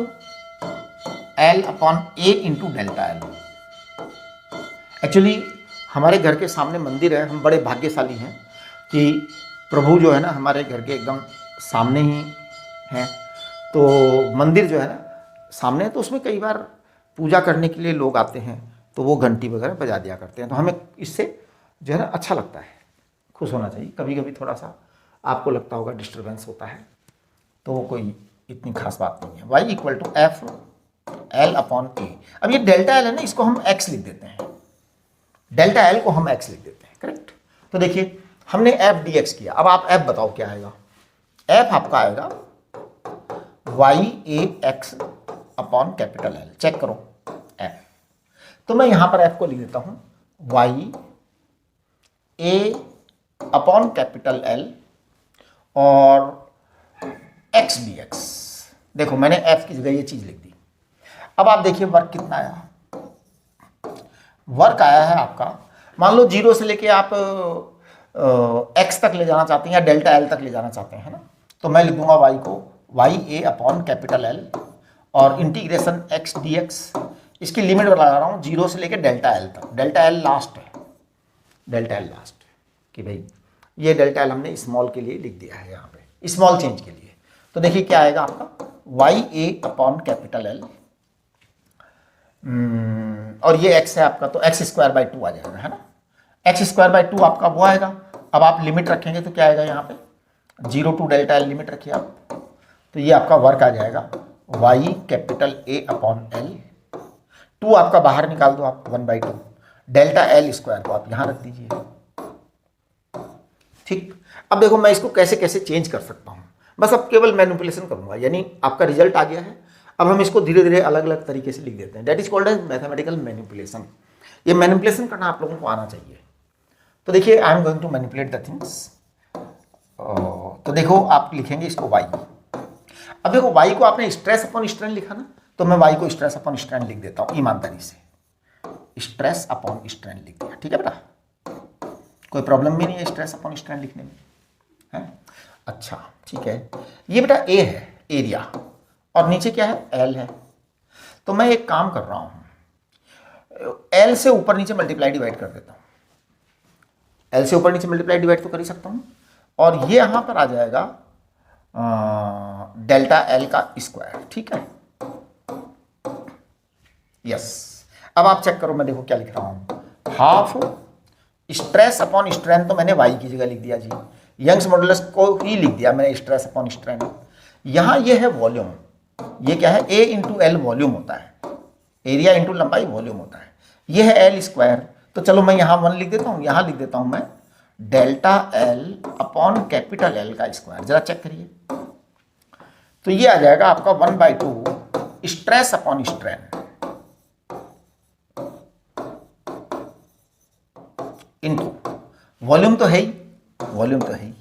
एल अपॉन ए इंटू डेल्टा एल। एक्चुअली हमारे घर के सामने मंदिर है, हम बड़े भाग्यशाली हैं कि प्रभु जो है ना हमारे घर के एकदम सामने ही हैं। तो मंदिर जो है ना सामने है, तो उसमें कई बार पूजा करने के लिए लोग आते हैं, तो वो घंटी वगैरह बजा दिया करते हैं। तो हमें इससे जो है ना अच्छा लगता है, खुश होना चाहिए। कभी कभी थोड़ा सा आपको लगता होगा डिस्टर्बेंस होता है, तो वो कोई इतनी खास बात नहीं है। y equal to F L upon A. अब ये डेल्टा एल है ना, इसको हम x लिख देते हैं, डेल्टा एल को हम x लिख देते हैं, करेक्ट। तो देखिए हमने एफ डी एक्स किया, अब आप f बताओ क्या आएगा। f आपका आएगा Y A X upon capital L, check करो f। तो मैं यहां पर f को लिख देता हूं वाई ए अपॉन कैपिटल एल और एक्स डी एक्स। देखो मैंने f की जगह ये चीज लिख दी। अब आप देखिए वर्क कितना आया, वर्क आया है आपका, मान लो 0 से लेके आप x तक ले जाना चाहते हैं या डेल्टा एल तक ले जाना चाहते हैं, है ना। तो मैं लिख दूंगा y को वाई ए अपॉन कैपिटल एल और इंटीग्रेशन एक्स डी एक्स, इसकी लिमिट बता रहा हूँ 0 से लेके डेल्टा एल तक, डेल्टा एल लास्ट है, डेल्टा एल लास्ट कि भाई ये डेल्टा एल हमने स्मॉल के लिए लिख दिया है यहाँ पे, स्मॉल चेंज के लिए। तो देखिए क्या आएगा आपका वाई ए अपॉन कैपिटल एल और ये एक्स है आपका, तो एक्स स्क्वायर बाई 2 आ जाएगा, है ना। एक्स स्क्वायर बाई 2 आपका वो आएगा। अब आप लिमिट रखेंगे तो क्या आएगा यहाँ पे, 0 टू डेल्टा एल लिमिट रखिए आप, तो ये आपका वर्क आ जाएगा Y capital A upon L. 2 आपका बाहर निकाल दो आप, 1/2 डेल्टा एल स्क्वायर को आप यहाँ रख दीजिए। ठीक, अब देखो मैं इसको कैसे कैसे चेंज कर सकता हूँ, बस अब केवल मैनिपुलेशन करूँगा, यानी आपका रिजल्ट आ गया है। अब हम इसको धीरे धीरे अलग अलग तरीके से लिख देते हैं, that is called as mathematical manipulation. ये मैनिपुलेशन करना आप लोगों को आना चाहिए। तो देखिए I am going to manipulate the things. तो देखो आप लिखेंगे इसको y। अब देखो y को आपने स्ट्रेस अपॉन स्ट्रेन लिखा ना, तो मैं y को स्ट्रेस अपॉन स्ट्रेन लिख देता हूँ ईमानदारी से, स्ट्रेस अपॉन स्ट्रेन लिख दिया। ठीक है बेटा, कोई प्रॉब्लम भी नहीं है स्ट्रेस अपॉन स्ट्रेन लिखने में, है। अच्छा ठीक है, ये बेटा a है एरिया, और नीचे क्या है, l है। तो मैं एक काम कर रहा हूं, l से ऊपर नीचे मल्टीप्लाई डिवाइड कर देता हूं। l से ऊपर नीचे मल्टीप्लाई डिवाइड तो कर ही सकता हूं, और ये यहां पर आ जाएगा डेल्टा l का स्क्वायर। ठीक है, यस। अब आप चेक करो, मैं देखो क्या लिख रहा हूं, हाफ स्ट्रेस अपॉन स्ट्रेन, तो मैंने y की जगह लिख दिया जी, यंग्स मॉडुलस को ही लिख दिया मैंने स्ट्रेस अपॉन स्ट्रेन। यहां ये है वॉल्यूम, ये क्या है, a इंटू एल वॉल्यूम होता है, एरिया इंटू लंबाई वॉल्यूम होता है। ये है एल स्क्वायर, तो चलो मैं यहाँ 1 लिख देता हूँ, यहाँ लिख देता हूँ मैं delta L upon capital L का स्क्वायर। जरा चेक करिए, तो ये आ जाएगा आपका 1/2 stress upon strain into volume तो है ही, वॉल्यूम तो है ही।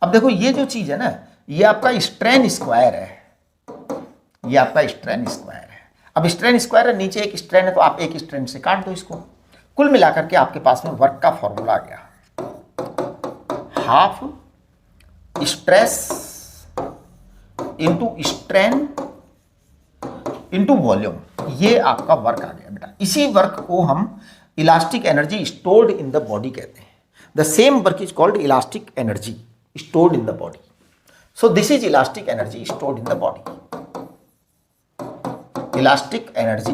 अब देखो ये जो चीज है ना, ये आपका स्ट्रेन स्क्वायर है, ये आपका स्ट्रेन स्क्वायर है। अब स्ट्रेन स्क्वायर है, नीचे एक स्ट्रेन है, तो आप एक स्ट्रेन से काट दो इसको। कुल मिलाकर के आपके पास में वर्क का फॉर्मूला आ गया, half stress into strain into volume, ये आपका वर्क आ गया बेटा। इसी वर्क को हम elastic energy stored in the body कहते हैं। The same work is called elastic energy stored in the body. So this is elastic energy stored in the body. Elastic energy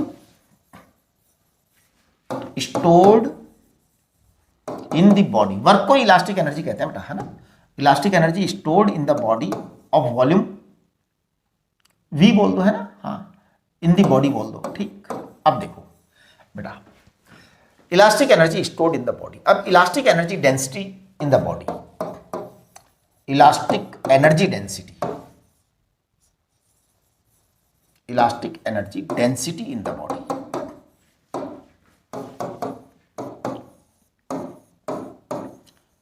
stored in the body. Work को इलास्टिक एनर्जी कहते हैं बेटा, है ना। Elastic energy stored in the body of volume, V बोल दो, है ना, हाँ, इन द बॉडी बोल दो। ठीक, अब देखो बेटा, elastic energy stored in the body. अब elastic energy density in the body, elastic energy density, elastic energy density in the body.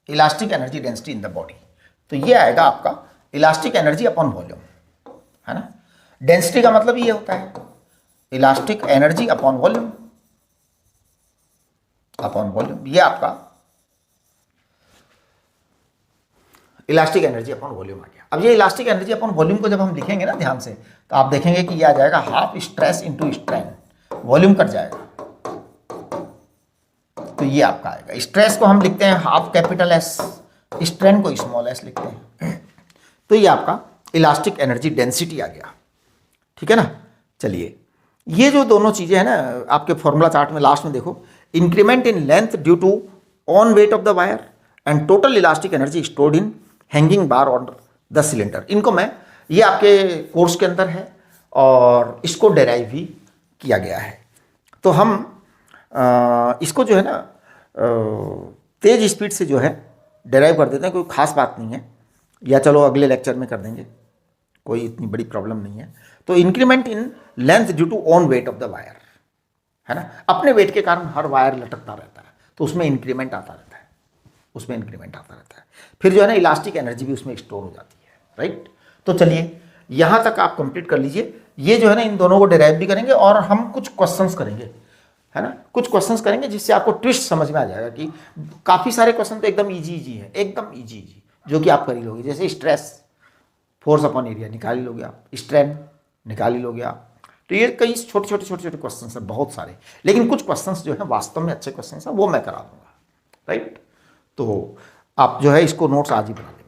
Elastic energy density in the body, तो ये आएगा आपका इलास्टिक एनर्जी अपॉन वॉल्यूम, है ना। डेंसिटी का मतलब ये होता है elastic energy upon volume, upon volume, ये आपका इलास्टिक एनर्जी अपॉन वॉल्यूम आ गया। अब ये इलास्टिक एनर्जी अपॉन वॉल्यूम को जब हम लिखेंगे ना ध्यान से, तो आप देखेंगे कि ये आ जाएगा half stress into strain, volume cut जाएगा, तो ये आपका आएगा। स्ट्रेस को हम लिखते हैं हाफ कैपिटल एस, स्ट्रेन को स्मॉल एस लिखते हैं, तो ये आपका इलास्टिक एनर्जी डेंसिटी आ गया। ठीक है ना। चलिए, ये जो दोनों चीजें हैं ना, आपके फॉर्मूला चार्ट में लास्ट में देखो, increment in length due to on weight of the wire and total elastic energy stored in hanging bar on the cylinder. इनको मैं, ये आपके कोर्स के अंदर है और इसको डेराइव भी किया गया है। तो हम इसको जो है ना तेज स्पीड से जो है डेराइव कर देते हैं, कोई खास बात नहीं है, या चलो अगले लेक्चर में कर देंगे, कोई इतनी बड़ी प्रॉब्लम नहीं है। तो increment in length due to on weight of the wire, है ना, अपने वेट के कारण हर वायर लटकता रहता है, तो उसमें इंक्रीमेंट आता रहता है, उसमें इंक्रीमेंट आता रहता है। फिर जो है ना इलास्टिक एनर्जी भी उसमें स्टोर हो जाती है, राइट। तो चलिए यहाँ तक आप कंप्लीट कर लीजिए। ये जो है ना इन दोनों को डिराइव भी करेंगे और हम कुछ क्वेश्चंस करेंगे, है ना, कुछ क्वेश्चंस करेंगे जिससे आपको ट्विस्ट समझ में आ जाएगा कि काफ़ी सारे क्वेश्चन तो एकदम ईजी है, एकदम ईजी जो कि आप कर ही लोगे। जैसे स्ट्रेस, फोर्स अपॉन एरिया निकाल ही लोगे आप, स्ट्रेन निकाल ही लोगे आप। तो ये कई छोटे छोटे क्वेश्चन हैं, बहुत सारे, लेकिन कुछ क्वेश्चन जो है वास्तव में अच्छे क्वेश्चन हैं, वो मैं करा दूंगा, राइट। तो आप जो है इसको नोट्स आज ही बना लें।